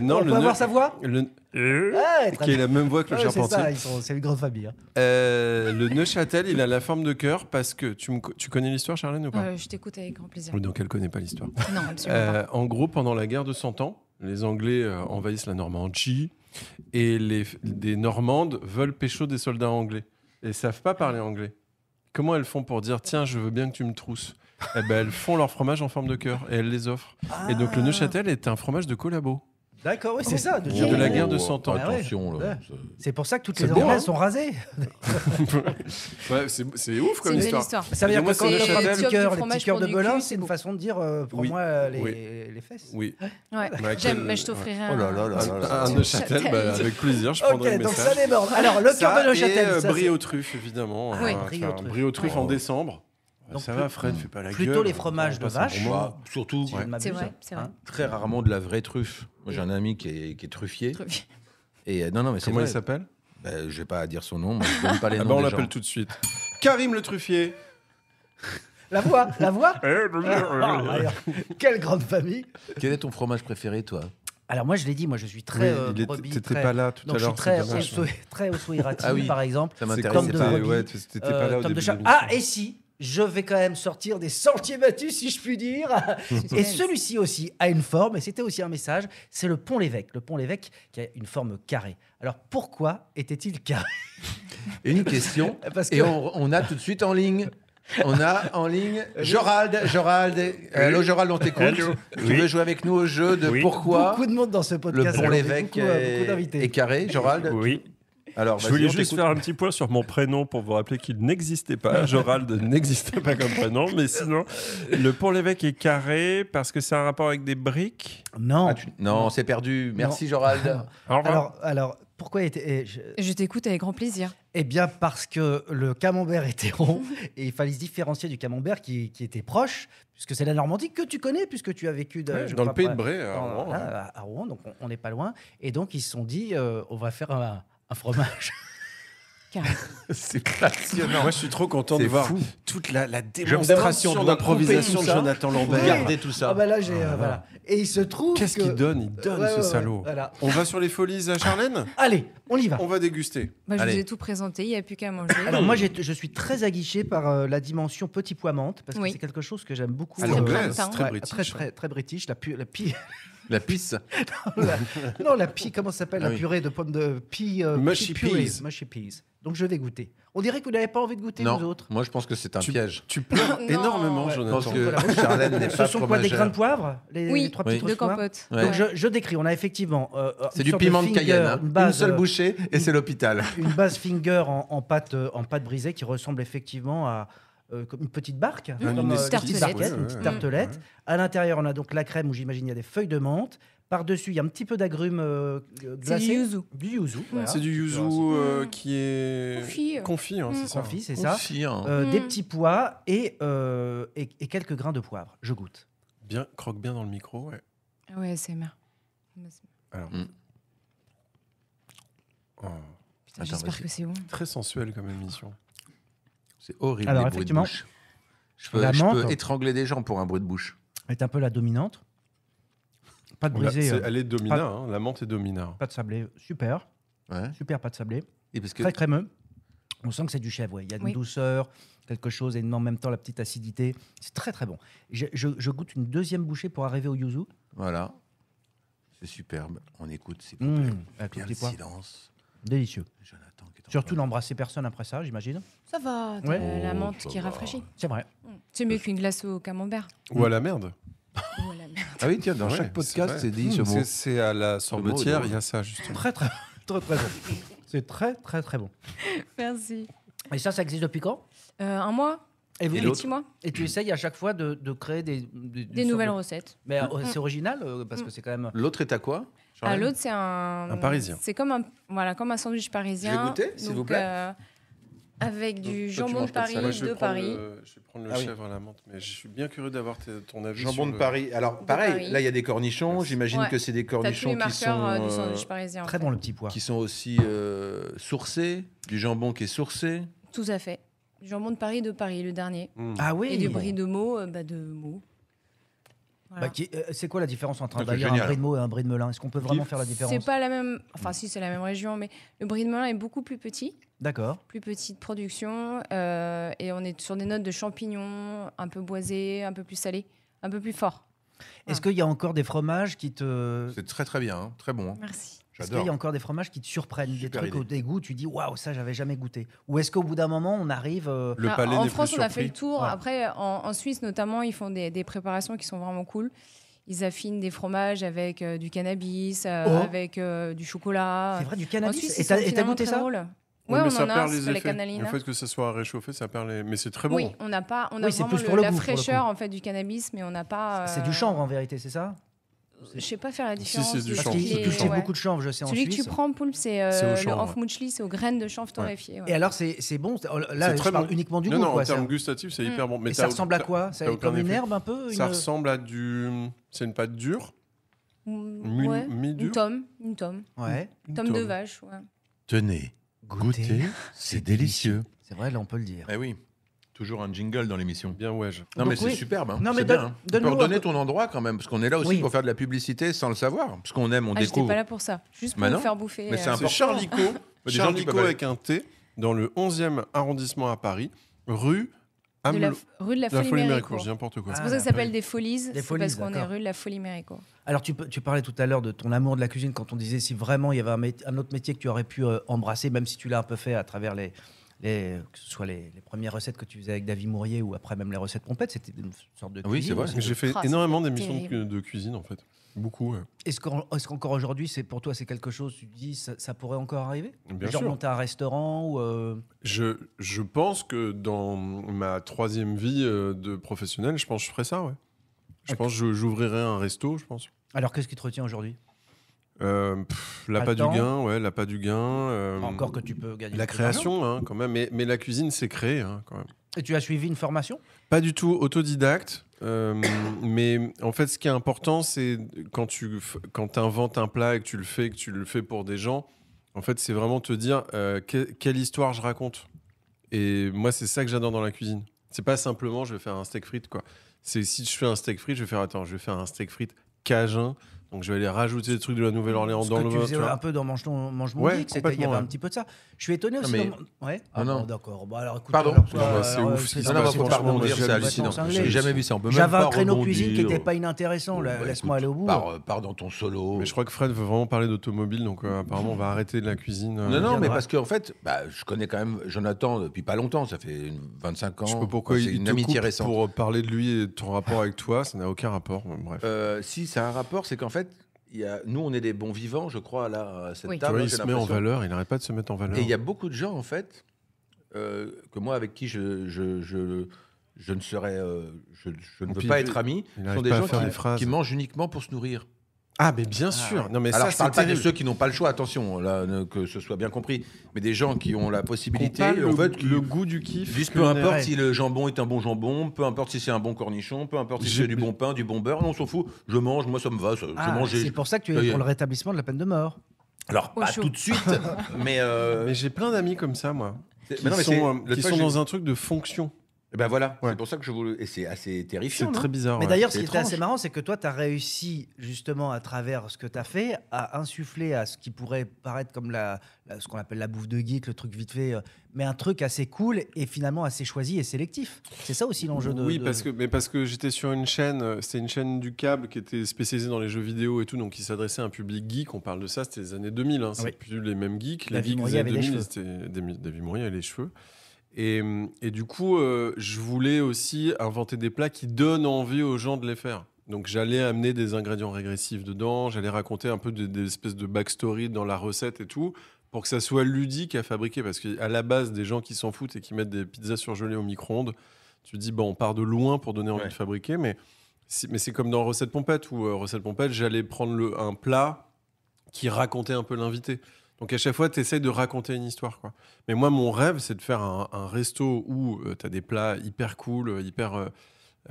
Non, On peut avoir sa voix? le- Ouais, très qui est bien. la même voix que le Ouais, c'est charpentier. ça, c'est une grande famille. Hein. Le Neuchâtel, il a la forme de cœur parce que tu connais l'histoire, Charlène, ou pas? Je t'écoute avec grand plaisir. Oui, donc elle connaît pas l'histoire. Non, absolument pas. En gros, pendant la guerre de 100 ans, les Anglais envahissent la Normandie et des Normandes veulent pécho des soldats anglais et savent pas parler anglais. Comment elles font pour dire tiens, je veux bien que tu me trousses? Eh ben, elles font leur fromage en forme de cœur et elles les offrent. Et donc le Neuchâtel est un fromage de collabo. D'accord, oui, c'est ça. De la guerre de 100 ans. Attention, là. Ouais. C'est pour ça que toutes C'est les bien, Anglaises hein. sont rasées. Ouais, c'est ouf C'est comme une belle histoire. histoire. Ça veut dire Moi, que quand c'est on le offre Neuchâtel. les petits cœurs, les fromage petits cœurs pour de du Belin, cul, c'est c'est une beau. façon de dire prends-moi les fesses. Oui. Ouais. Mais J'aime, mais je t'offrirai un. Oh là là là là là. Un Neuchâtel, bah, avec plaisir, je prendrai Ok, le donc message. ça déborde. Alors, le cœur Ça de Neuchâtel. et ça, brie c'est- aux truffes, évidemment. Oui. Brie aux truffes. Brie aux truffes en décembre. Donc, Ça va, Fred, fais pas la gueule. plutôt les fromages de On passe un vache. bon moment. Bah, surtout, si je ne m'abuse. C'est vrai, c'est vrai. Hein. très rarement de la vraie truffe. Moi, j'ai un ami qui est truffier. Et non, mais c'est Comment vrai. il s'appelle? Je vais pas dire son nom, moi, je donne pas les Ah noms bah, on des l'appelle gens. tout de suite. Karim le truffier. La voix. Alors, quelle grande famille. Quel est ton fromage préféré, toi? Alors moi, je l'ai dit, moi je suis très brebis, T'étais très- pas là tout donc à je suis l'heure. très c'est dommage. très Osso-Iraty, Ah oui. par exemple. Ça C'est m'intéresse comme comme de pas. brebis, ouais, t'étais pas là au Tom de début. Charles. de l'émission. Ah, et si, je vais quand même sortir des sentiers battus, si je puis dire. Et celui-ci aussi a une forme, et c'était aussi un message, c'est le Pont-l'Évêque. Le Pont-l'Évêque qui a une forme carrée. Alors pourquoi était-il carré? Une question. Parce que- Et on a tout de suite en ligne. On a en ligne Jorald. Allô, Jorald, on t'écoute. Allô. Tu Oui. veux jouer avec nous au jeu de Oui. pourquoi Beaucoup de monde dans ce le podcast. Pont-l'Évêque beaucoup d'invités. est carré, Jorald? Oui. Alors, Je vas-y, voulais on juste t'écoute. faire un petit point sur mon prénom pour vous rappeler qu'il n'existait pas. Jorald n'existait pas comme prénom, mais sinon, le Pont-l'Évêque est carré parce que c'est un rapport avec des briques. Non. Ah, non, c'est perdu. Merci, Jorald. Au revoir. Alors, pourquoi était... Je t'écoute avec grand plaisir. Eh bien, parce que le camembert était rond et il fallait se différencier du camembert qui était proche, puisque c'est la Normandie que tu connais, puisque tu as vécu je Dans le crois, pays de pas- Bray, à Rouen, voilà, à Rouen, donc on n'est pas loin. Et donc, ils se sont dit, on va faire un fromage. C'est passionnant. Moi, je suis trop content de C'est voir fou. toute la Je me démonstration demande si on doit d'improvisation couper de tout ça. Jonathan Vous Lambert. gardez tout ça. Ah bah là, voilà. Et il se trouve Qu'est-ce que... qu'il donne? Il donne, Ouais, ce ouais, salaud. voilà. On va sur les folies à Charlène? Allez, on y va. On va déguster. Bah, je Allez. vous ai tout présenté, il n'y a plus qu'à manger. Alors moi, je suis très aguiché par la dimension petit pois menthe, parce que Oui. c'est quelque chose que j'aime beaucoup. À Très l'anglaise, printemps. très Ouais, british. très british. La La pisse. Non, la pie, comment ça s'appelle? Ah La oui. purée de pommes de pie. Mushy purée, peas. mushy peas. Donc je vais goûter. On dirait que vous n'avez pas envie de goûter, vous Non, autres. moi je pense que c'est un piège. Tu pleures Non. énormément, Ouais. Je pense Jonathan. que Charlène n'est Ce pas sont quoi, des fromagère. grains de poivre? Les Oui, trois Oui. petits De trous de poivre. compote. Ouais. Donc je décris, on a effectivement C'est du piment de Cayenne. Hein. Une seule bouchée et c'est l'hôpital. Une base finger en pâte brisée qui ressemble effectivement à comme une petite barque, Une comme, petite tartelette. barquette, une Ouais, petite ouais, tartelette. ouais. À l'intérieur, on a donc la crème où j'imagine il y a des feuilles de menthe. Par-dessus, il y a un petit peu d'agrumes C'est glacés. du yuzu. Du yuzu. voilà. C'est du yuzu Mm. qui est Confit. confit, hein, c'est ça. Confit, c'est ça. Confit, hein. Des Mm. petits pois et quelques grains de poivre. Je goûte. Bien, croque bien dans le micro. Ouais. Ouais, c'est merde. Alors. Mm. Oh, Putain, Attends, j'espère vas-y. que c'est bon. très sensuel comme émission. C'est horrible Alors, les bruits de effectivement, bouche. la Je menthe peux étrangler des gens pour un bruit de bouche. Est un peu la dominante. Pâte Là, brisée, elle est domina, hein, la menthe est domina. pâte sablée. Super. Ouais. Super pâte sablée. Et parce que Très crémeux. On sent que c'est du chèvre. Ouais. Il y a une Oui. douceur, quelque chose, et en même temps la petite acidité. C'est très très bon. Je goûte une deuxième bouchée pour arriver au yuzu. voilà, c'est superbe. On écoute, c'est Avec le bien petit le pois. silence. Délicieux. Jonathan qui est en Surtout train n'embrasser personne après ça, j'imagine. Ça va, t'as Ouais. la Oh, menthe ça qui va. rafraîchit. C'est vrai. C'est mieux qu'une glace au camembert. Ou à la merde. Voilà. Ah oui, tiens, dans Ouais, chaque c'est podcast, vrai. c'est dit ce mot. C'est à la sorbetière, il y a ça justement. Très très très très bon. C'est très très très bon. Merci. Et ça existe depuis quand? Un mois, Et, vous, Et un l'autre petit mois, et tu essayes à chaque fois de créer des des nouvelles sortes recettes. Mais c'est original parce que c'est quand même. L'autre est à quoi Ah, Charlène l'autre, c'est un Parisien. C'est comme un sandwich parisien. goûter, s'il vous plaît Avec du Toi, tu jambon manges de pas de Paris, salade. Moi, je vais de prendre Paris. je vais prendre le Ah oui. chèvre à la menthe, mais je suis bien curieux d'avoir ton avis. Jambon sur de le- Paris. Alors, De pareil, Paris. là, il y a des cornichons. J'imagine Ouais. que c'est des T'as tous les cornichons qui marqueurs sont, du sandwich parisien. en Très fait. bon le petit pois. qui sont aussi sourcés, du jambon qui est sourcé. Tout à fait. Du jambon de Paris, le dernier. Mm. Ah oui. Et du brie de Meaux, de Meaux. Voilà. Bah, c'est quoi la différence entre Ça, c'est d'ailleurs un génial. brie de Meaux et un brie de Melun? Est-ce qu'on peut vraiment Kiff. faire la différence? C'est pas la même. Enfin, si, c'est la même région, mais le brie de Melun est beaucoup plus petit, D'accord. plus petite production, et on est sur des notes de champignons, un peu boisés, un peu plus salés, un peu plus fort. Est-ce qu'il y a encore des fromages qui te. C'est très très bien, hein, très bon. hein. Merci. Est-ce qu'il y a J'adore. encore des fromages qui te surprennent, des Super trucs idée. au dégoût, tu dis waouh, ça j'avais jamais goûté? Ou est-ce qu'au bout d'un moment on arrive Le Ah, palais en n'est France, plus on a fait le surpris. tour. Ouais. Après, en Suisse notamment, ils font des préparations qui sont vraiment cool. Ils affinent des fromages avec du cannabis, avec du chocolat. C'est vrai du En cannabis? Suisse, Et ils sont t'as finalement goûté très ça? drôles. Ouais, Ouais, mais on ça en a perd un, les c'est la effets. canalina. Le fait que ça soit réchauffé, ça perd les. Mais c'est très bon. Oui, on n'a pas, on a Oui, c'est vraiment plus pour le la goût, pour le fraîcheur en fait du cannabis, mais on n'a pas. C'est du chanvre en vérité, c'est ça? Je sais pas faire la Si, différence. c'est du de Parce chanvre, toutes qu'ils c'est les- du cultivent ouais. beaucoup de chanvre, je sais, en Celui que Suisse. tu prends, Poulpe, c'est C'est au le chanvre, Hanfmuchli, c'est aux graines de chanvre torréfiées. ouais. Et alors c'est bon? Là, C'est je très parle bon. uniquement du Non, goût, non, quoi. en termes ça. gustatifs, c'est hyper bon. Mais Et ça ressemble à quoi? t'as C'est aucun comme une effet. herbe un peu? Ça une- ressemble à du. C'est une pâte dure. Ouais. Mi-dure. Une tome Ouais. de vache. Ouais. Tenez, goûtez, c'est délicieux. C'est vrai, là on peut le dire. Eh oui, toujours un jingle dans l'émission. Bien ouais. Non, Donc mais c'est oui. superbe. Hein. Non, mais C'est donne- bien. Hein. Tu peux donne-nous un redonner peu- ton endroit quand même, parce qu'on est là aussi Oui. pour faire de la publicité sans le savoir. Parce qu'on aime, on Ah, j'étais découvre. pas là pour ça. Juste pour Bah vous non. faire bouffer. Mais c'est C'est important. Charlico. Des gens qui Charlico peuvent aller- avec un T, dans le 11e arrondissement à Paris, rue de la, Amel- rue de la la Folie Folie Méricourt. Méricourt, je dis n'importe quoi. C'est Ah, pour ça que ça la s'appelle des Folies. Des C'est Folies, parce qu'on est d'accord. rue de la Folie Méricourt. Alors tu parlais tout à l'heure de ton amour de la cuisine quand on disait si vraiment il y avait un autre métier que tu aurais pu embrasser, même si tu l'as un peu fait à travers que ce soit les premières recettes que tu faisais avec David Mourier ou après même les recettes pompettes, c'était une sorte de Oui, cuisine c'est vrai. aussi. J'ai fait Ah, énormément c'est d'émissions terrible. de cuisine en fait. Beaucoup, ouais. Est-ce qu'encore aujourd'hui, pour toi, c'est quelque chose, tu te dis, ça pourrait encore arriver? Bien Genre sûr. monter un restaurant ou Je pense que dans ma 3e vie de professionnel, je pense que je ferais ça, ouais. Je pense que j'ouvrirais un resto, je pense. Alors, qu'est-ce qui te retient aujourd'hui? L'appât Pas du le temps. gain, ouais, l'appât du gain. Encore que tu peux gagner La un peu d'argent. création, hein, quand même. Mais la cuisine, c'est créé, hein, quand même. Et tu as suivi une formation? Pas du tout autodidacte, mais en fait, ce qui est important, c'est quand tu inventes un plat et que tu le fais pour des gens, en fait, c'est vraiment te dire quelle histoire je raconte. Et moi, c'est ça que j'adore dans la cuisine. C'est pas simplement je vais faire un steak frites, quoi. C'est si je fais un steak frites, je vais faire un steak frites cajun, Donc je vais aller rajouter des trucs de la Nouvelle-Orléans Ce dans que le tu vin. faisais tu vois. un peu dans Mange mon Ouais, geek, il y avait complètement, un ouais. petit peu de ça. Je suis étonné aussi. mais- Ouais. Ah non. D'accord. Bon, alors écoute. Pardon. alors, Non, bah, c'est alors, ouf ce qui se Non, non, passe, faut pas franchement, rebondir, moi, c'est j'ai hallucinant. complètement J'ai cinglé. jamais vu ça. On peut même J'avais pas un créneau rebondir. cuisine qui n'était pas inintéressant. Bah, Laisse-moi aller au bout. Pars dans ton solo. Mais je crois que Fred veut vraiment parler d'automobile, donc apparemment on va arrêter de la cuisine. Non, non, mais viendra. parce qu'en fait, je connais quand même Jonathan depuis pas longtemps, ça fait 25 ans. Je sais pas pourquoi c'est il une te amitié coupe récente. pour parler de lui et de ton rapport avec toi, ça n'a aucun rapport. Bref. Si, ça a un rapport, c'est qu'en fait, nous, on est des bons vivants, je crois, là, à cette Oui. Tu vois, table. il j'ai se met en l'impression. valeur, il n'arrête pas de se mettre en valeur. Et il y a beaucoup de gens, en fait, que moi, avec qui je ne serais, je ne veux puis, pas être ami, il ce n'arrive sont des pas à gens faire des phrases. qui mangent uniquement pour se nourrir. Ah, mais bien sûr. ouais. Non, mais Alors, ça, je parle c'est pas de terrible. ceux qui n'ont pas le choix, attention, là, que ce soit bien compris, mais des gens qui ont la possibilité, Pas en fait, qui le goût du kiff. disent peu culinaire. importe si le jambon est un bon jambon, peu importe si c'est un bon cornichon, peu importe si J'ai- c'est du bon pain, du bon beurre, non, on s'en fout, je mange, moi ça me va, je mange. C'est pour ça que tu Ça y es est. pour le rétablissement de la peine de mort. Alors, Au pas chaud. tout de suite, mais. Mais j'ai plein d'amis comme ça, moi. mais Qui non, mais sont, c'est- euh, l'autre qui fois, sont j'ai- dans un truc de fonction. Eh ben voilà, Ouais. c'est pour ça que je voulais. Et c'est assez terrifiant. C'est non très bizarre. Mais ouais. d'ailleurs, ce c'est qui était étrange. assez marrant, c'est que toi, tu as réussi, justement, à travers ce que tu as fait, à insuffler à ce qui pourrait paraître comme ce qu'on appelle la bouffe de geek, le truc vite fait, mais un truc assez cool et finalement assez choisi et sélectif. C'est ça aussi l'enjeu de. Oui, de- parce que j'étais sur une chaîne, c'était une chaîne du câble qui était spécialisée dans les jeux vidéo et tout, donc qui s'adressait à un public geek. On parle de ça, c'était les années 2000. Hein, c'est Oui. plus les mêmes geeks. Les David geeks des Mourier années avait les 2000, c'était David Mourier avait les cheveux. Et du coup, je voulais aussi inventer des plats qui donnent envie aux gens de les faire. Donc j'allais amener des ingrédients régressifs dedans, j'allais raconter un peu des espèces de backstory dans la recette et tout, pour que ça soit ludique à fabriquer. Parce qu'à la base, des gens qui s'en foutent et qui mettent des pizzas surgelées au micro-ondes, tu te dis, bon, on part de loin pour donner envie Ouais. de fabriquer, mais c'est comme dans Recette Pompette, où Recette Pompette, j'allais prendre un plat qui racontait un peu l'invité. Donc à chaque fois, tu essayes de raconter une histoire, quoi. Mais moi, mon rêve, c'est de faire un resto où tu as des plats hyper cool,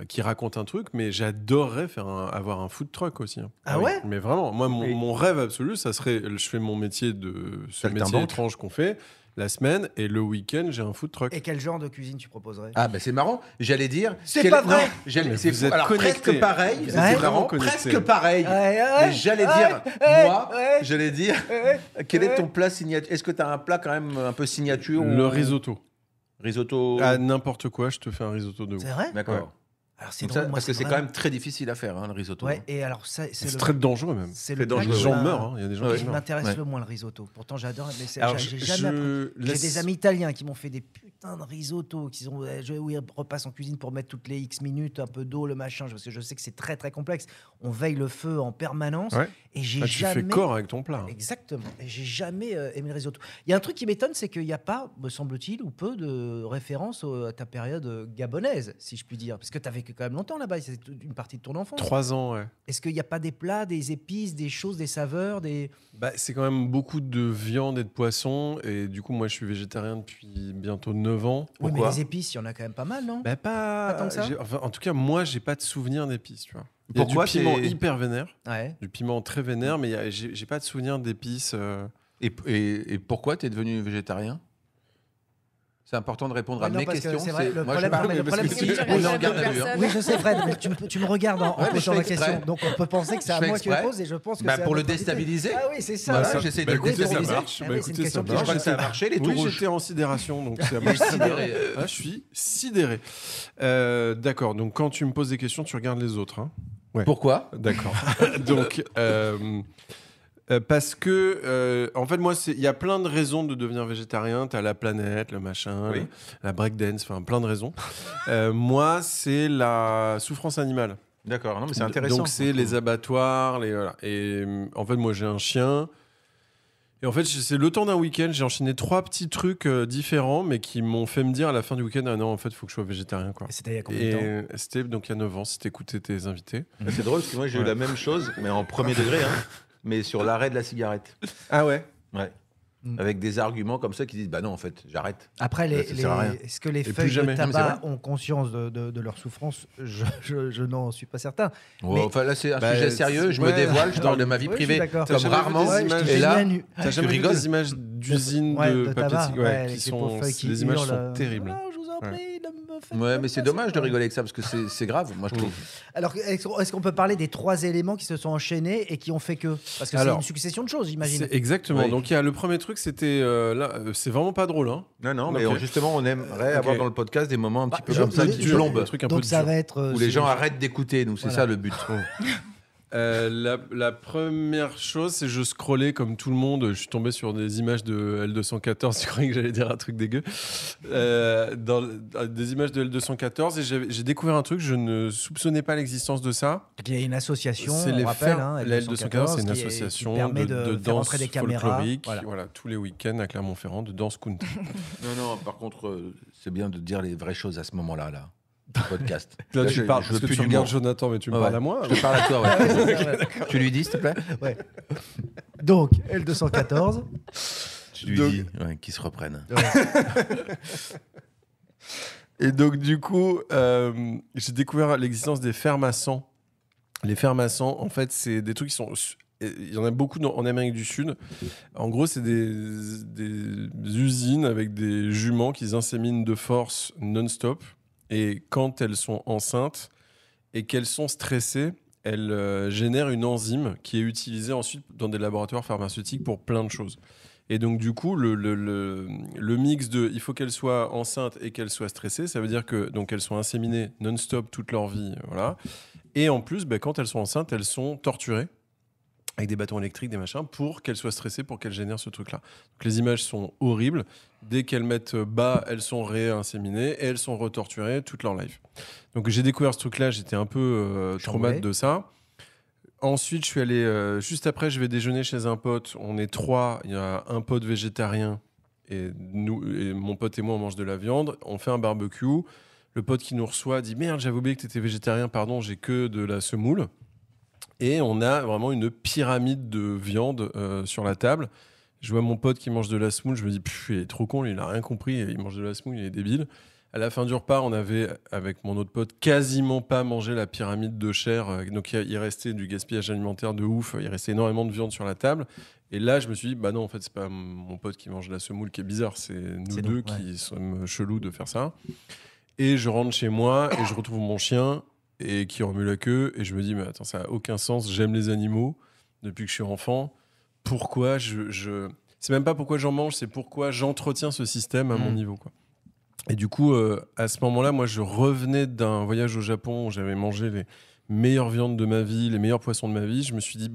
qui racontent un truc, mais j'adorerais avoir un food truck aussi. Hein. Ah ouais. Mais vraiment, moi, Et- mon rêve absolu, ça serait, je fais mon métier ce métier Saltimbanque. étrange qu'on fait la semaine, et le week-end, j'ai un food truck. Et quel genre de cuisine tu proposerais Ah, ben c'est marrant, j'allais dire. C'est pas vrai. Non, j'allais- Mais c'est vous fou. êtes Alors, connectés. presque pareil, Vous c'est êtes marrant, vraiment connectés. presque pareil. Mais j'allais dire, moi, j'allais dire, quel est ton plat signature? Est-ce que tu as un plat quand même un peu signature Le ou- risotto. Risotto. À n'importe quoi, je te fais un risotto de ouf. C'est vrai. D'accord. Alors c'est Donc ça, drôle, moi, parce que c'est quand vraiment- même très difficile à faire, hein, le risotto. Ouais. Et alors ça, C'est le- très dangereux même. c'est très le plat dangereux. Les qui gens m'a- meurent, hein. Il y a des gens Ouais. qui qui meurent. m'intéresse Ouais. le moins le risotto. Pourtant j'adore, mais Alors, j'ai jamais appris. J'ai laisse- des amis italiens qui m'ont fait des putains de risotto, où ils repassent en cuisine pour mettre toutes les X minutes un peu d'eau, le machin, parce que je sais que c'est très très complexe. On veille le feu en permanence Ouais. et j'ai Ah, tu jamais. fais corps avec ton plat. hein. Exactement. Et j'ai jamais aimé le risotto. Il y a un truc qui m'étonne, c'est qu'il n'y a pas, me semble-t-il, ou peu de références à ta période gabonaise, si je puis dire, parce que tu as vécu quand même longtemps là-bas. C'est une partie de ton enfance. 3 ans, ouais. Est-ce qu'il n'y a pas des plats, des épices, des choses, des saveurs, des Bah, c'est quand même beaucoup de viande et de poisson. Et du coup, moi, je suis végétarien depuis bientôt 9 ans. Oui, mais Pourquoi les épices, il y en a quand même pas mal, non? Bah, pas Pas tant que ça enfin, en tout cas, moi, j'ai pas de souvenir d'épices, tu vois. Il y a Pourquoi du piment t'es- hyper vénère, Ouais. du piment très vénère, mais j'ai pas de souvenir d'épices. Et pourquoi tu es devenu végétarien? C'est important de répondre à Ouais, non, mes parce que questions. c'est vrai, le moi, problème- je parle, mais le mais parce problème, que c'est que on est tu en réagis garde à à vue. hein. personne. Oui, je sais, Fred, mais tu me regardes en Ouais, mais posant je la fais question. exprès. Donc on peut penser que c'est à Je fais moi qui le exprès. pose et je pense que Bah, c'est à pour le notre invité. déstabiliser. Ah oui, c'est ça. Voilà, ouais. j'essaie de Bah, le écoutez, ça déstabiliser. marche. Ah Bah, oui, c'est écoutez, une question ça piège. Je crois marche. que ça a marché, les Oui, tout rouges. j'étais en sidération, donc ça Je marche suis très bien. sidéré. Ah, je suis sidéré. D'accord, donc quand tu me poses des questions, tu regardes les autres. Hein. Pourquoi? D'accord. Donc, parce que, en fait, moi, il y a plein de raisons de devenir végétarien. Tu as la planète, le machin, Oui. la breakdance, enfin, plein de raisons. Moi, c'est la souffrance animale. D'accord, non, mais c'est intéressant. Donc, c'est les abattoirs, voilà. Et en fait, moi, j'ai un chien. Et en fait, c'est le temps d'un week-end, j'ai enchaîné 3 petits trucs différents, mais qui m'ont fait me dire à la fin du week-end, ah non, en fait, il faut que je sois végétarien, quoi. Et c'était il y a combien de temps? Et c'était donc il y a 9 ans, si t'écoutais tes invités. C'est drôle parce que moi j'ai eu Ouais. la même chose, mais en premier degré, hein, mais sur l'arrêt de la cigarette. Ah ouais. Ouais. Mm. Avec des arguments comme ça qui disent bah non, en fait, j'arrête. Après, Ça sert à rien. est-ce que les plus feuilles de jamais. Non, mais c'est tabac ont conscience de leur souffrance? Je n'en suis pas certain. Mais- Enfin là, c'est un Bah, sujet sérieux, je ouais. me dévoile, je parle de ma vie Oui, je suis privée d'accord. T'as comme jamais vu rarement. des Ouais, images- je t'ai Et là, mis à nu. T'as jamais vu rigoles des images d'usines Ouais, de de papier tabac, tig- ouais, qui avec ces pauvres sont feuilles qui des images hurlent. sont terribles. Ah, je vous en Ouais. prie, ne faites Ouais, comme mais ça, c'est dommage de quoi. rigoler avec ça parce que c'est grave, moi je trouve. Alors, est-ce qu'on peut parler des 3 éléments qui se sont enchaînés et qui ont fait que? Parce que c'est Alors, une succession de choses, j'imagine. C'est exactement. Oui. Donc il y a le premier truc, c'était là, c'est vraiment pas drôle. Hein. Non, mais Ok. justement, on aimerait Ok. avoir dans le podcast des moments un petit peu je- comme ça je- qui je- plombent, Un truc un peu Donc ça dur. va être... où les gens arrêtent d'écouter. Nous, c'est Voilà. ça le but. La première chose, c'est je scrollais comme tout le monde. Je suis tombé sur des images de L214. Tu croyais que j'allais dire un truc dégueu des images de L214 et j'ai découvert un truc. Je ne soupçonnais pas l'existence de ça. Il y a une association, C'est on les rappelle. la L214, c'est une qui association permet de faire danse entrer des caméras. folklorique. Voilà. Voilà, tous les week-ends à Clermont-Ferrand de danse kunta. Non, par contre, c'est bien de dire les vraies choses à ce moment-là, là. Podcast. Là, Là, tu je- parles je parce veux que plus tu d'humour. regardes Jonathan, mais tu me Ouais, parles ouais. à moi. Je te parle à toi, ouais. Tu lui dis, s'il te plaît Ouais. Donc, L214. Tu lui Donc- dis qu'ils se reprennent. Et donc, du coup, j'ai découvert l'existence des fermes à sang. Les fermes à sang, en fait, c'est des trucs qui sont... Il y en a beaucoup en Amérique du Sud. En gros, c'est des usines avec des juments qui inséminent de force non-stop. Et quand elles sont enceintes et qu'elles sont stressées, elles génèrent une enzyme qui est utilisée ensuite dans des laboratoires pharmaceutiques pour plein de choses. Et donc, du coup, le mix de il faut qu'elles soient enceintes et qu'elles soient stressées, ça veut dire que donc elles sont inséminées non-stop toute leur vie. Voilà. Et en plus, quand elles sont enceintes, elles sont torturées avec des bâtons électriques, des machins, pour qu'elles soient stressées, pour qu'elles génèrent ce truc-là. Donc les images sont horribles. Dès qu'elles mettent bas, elles sont réinséminées et elles sont retorturées toute leur life. Donc j'ai découvert ce truc-là, j'étais un peu traumatisé de ça. Ensuite, je suis allé... juste après, je vais déjeuner chez un pote. On est 3, il y a un pote végétarien et mon pote et moi, on mange de la viande. On fait un barbecue. Le pote qui nous reçoit dit « Merde, j'avais oublié que tu étais végétarien, pardon, j'ai que de la semoule. » Et on a vraiment une pyramide de viande sur la table. Je vois mon pote qui mange de la semoule, je me dis, il est trop con, lui, il n'a rien compris, il mange de la semoule, il est débile. À la fin du repas, on avait, avec mon autre pote, quasiment pas mangé la pyramide de chair. Donc il restait du gaspillage alimentaire de ouf, il restait énormément de viande sur la table. Et là, je me suis dit, bah non, en fait, c'est pas mon pote qui mange de la semoule qui est bizarre, c'est nous deux qui sommes chelous de faire ça. Et je rentre chez moi et je retrouve mon chien et qui remue la queue et je me dis mais attends, ça a aucun sens, j'aime les animaux depuis que je suis enfant, pourquoi c'est même pas pourquoi j'en mange, c'est pourquoi j'entretiens ce système à mon niveau, quoi. Et du coup à ce moment-là, moi je revenais d'un voyage au Japon où j'avais mangé les meilleures viandes de ma vie, les meilleurs poissons de ma vie. Je me suis dit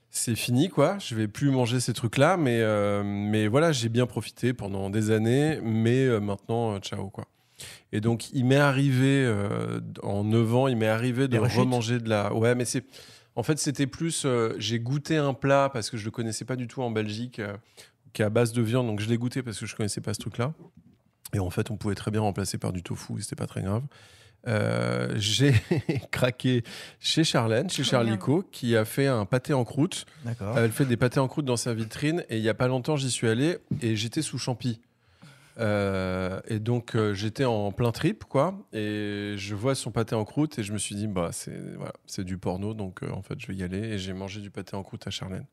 c'est fini, quoi, je vais plus manger ces trucs-là, mais voilà, j'ai bien profité pendant des années, mais maintenant ciao, quoi. Et donc, il m'est arrivé, en 9 ans, il m'est arrivé de remanger de la... Ouais, mais en fait, c'était plus... j'ai goûté un plat, parce que je ne le connaissais pas du tout en Belgique, qui est à base de viande. Donc, je l'ai goûté parce que je ne connaissais pas ce truc-là. Et en fait, on pouvait très bien remplacer par du tofu, et c'était pas très grave. J'ai craqué chez Charlène, chez Charlico, qui a fait un pâté en croûte. D'accord. Elle fait des pâtés en croûte dans sa vitrine. Et il n'y a pas longtemps, j'y suis allé et j'étais sous champi. Et donc j'étais en plein trip, quoi, et je vois son pâté en croûte et je me suis dit c'est du porno, donc en fait je vais y aller, et j'ai mangé du pâté en croûte à Charlène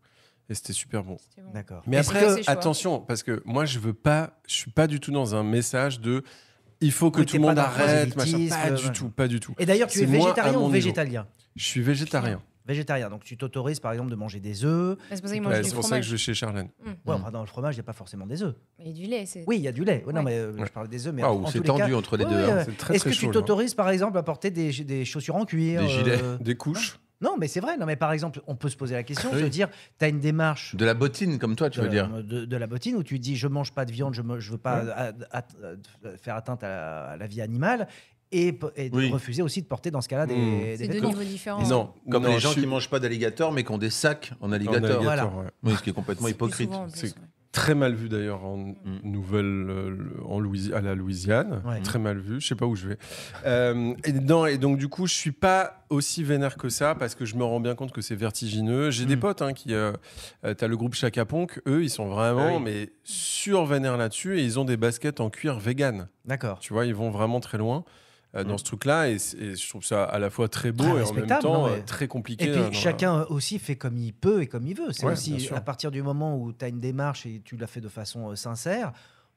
et c'était super bon. D'accord. Mais Est-ce après que- attention, parce que moi je suis pas du tout dans un message de il faut que Oui, tout t'es le pas monde dans le arrête, machin. prosélytisme, Pas du tout. Et d'ailleurs, tu es C'est moi, à végétarien mon ou niveau. végétalien? Je suis végétarien. Végétarien, donc tu t'autorises par exemple de manger des œufs. C'est pour ça qu'il mange Ouais, du c'est pour ça que fromage. je vais chez Charlène. Ouais, enfin, dans le fromage, il n'y a pas forcément des œufs. Et du lait, c'est... Oui, il y a du lait. Non, Ouais. mais je parlais des œufs. Mais Waouh, en c'est tous les cas- tendu entre les Ouais, deux. ouais, hein. ouais. C'est très, Est-ce très que chaud, tu là. t'autorises par exemple à porter des chaussures en cuir Des gilets. Des couches. Non, mais c'est vrai. Non, mais par exemple, on peut se poser la question, Oui. se dire, tu as une démarche De la bottine, comme toi, tu veux dire. de la bottine où tu dis, je mange pas de viande, je veux pas faire atteinte à la vie animale, et de Oui. refuser aussi de porter dans ce cas-là des C'est deux vêtements. niveaux différents. Non, Comme non, les gens je suis qui mangent pas d'alligator, mais qui ont des sacs en en alligator. Voilà. ouais. Oui, ce qui est complètement C'est plus hypocrite. souvent, en plus, C'est- ouais. Très mal vu d'ailleurs en à la Louisiane. Ouais. Très mal vu. Je sais pas où je vais. Et donc du coup, je suis pas aussi vénère que ça parce que je me rends bien compte que c'est vertigineux. J'ai des potes qui, t'as le groupe Chaka Ponk. Eux, ils sont vraiment Ah oui. mais sur-vénères là-dessus et ils ont des baskets en cuir vegan. D'accord. Tu vois, ils vont vraiment très loin. Dans ce truc-là, et je trouve ça à la fois très beau Très et en même respectable, temps non, mais- très compliqué. Et dans puis chacun aussi fait comme il peut et comme il veut. C'est Ouais, aussi bien sûr. à partir du moment où tu as une démarche et tu l'as fait de façon sincère.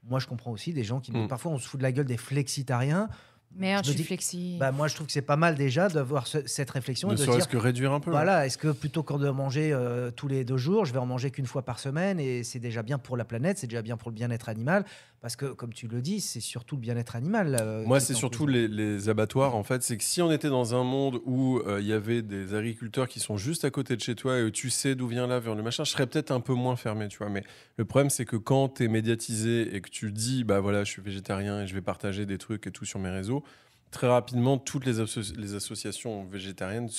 moi, je comprends aussi des gens qui... Mm. Parfois, on se fout de la gueule des flexitariens. Merde, Je je me suis dis- flexi. Bah, moi, je trouve que c'est pas mal déjà d'avoir cette réflexion Ne et de se serait-ce dire, que réduire un peu. voilà, est-ce que plutôt que de manger tous les 2 jours, je vais en manger qu'une fois par semaine et c'est déjà bien pour la planète, c'est déjà bien pour le bien-être animal parce que, comme tu le dis, c'est surtout le bien-être animal. Moi, qui c'est est en surtout cause. les abattoirs. En fait, c'est que si on était dans un monde où il y avait des agriculteurs qui sont juste à côté de chez toi et tu sais d'où vient la viande, le machin, je serais peut-être un peu moins fermé, tu vois. Mais le problème, c'est que quand tu es médiatisé et que tu dis, bah voilà, je suis végétarien et je vais partager des trucs et tout sur mes réseaux, très rapidement, toutes les associations végétariennes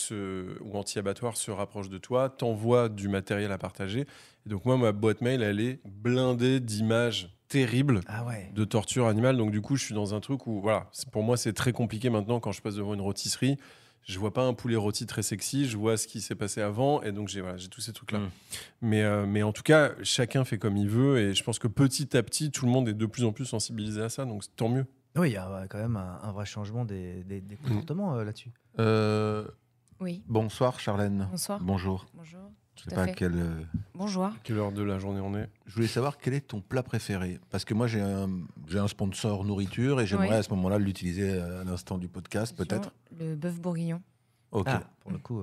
ou anti-abattoirs se rapprochent de toi, t'envoient du matériel à partager. Et donc moi, ma boîte mail, elle est blindée d'images terribles Ah ouais. de torture animale. Donc du coup, je suis dans un truc où, voilà, pour moi, c'est très compliqué maintenant quand je passe devant une rôtisserie. Je vois pas un poulet rôti très sexy, je vois ce qui s'est passé avant, et donc j'ai tous ces trucs-là. Mais en tout cas, chacun fait comme il veut, et je pense que petit à petit, tout le monde est de plus en plus sensibilisé à ça, donc tant mieux. Oui, il y a quand même un vrai changement des comportements là-dessus. Oui. Bonsoir Charlène. Bonsoir. Bonjour. Bonjour. Je Tout sais à pas fait. quel. Bonjour. Quelle heure de la journée on est? Je voulais savoir quel est ton plat préféré. Parce que moi, j'ai un sponsor nourriture et j'aimerais Oui. à ce moment-là l'utiliser à l'instant du podcast, peut-être. Le bœuf bourguignon. Ok. Ah, pour le coup,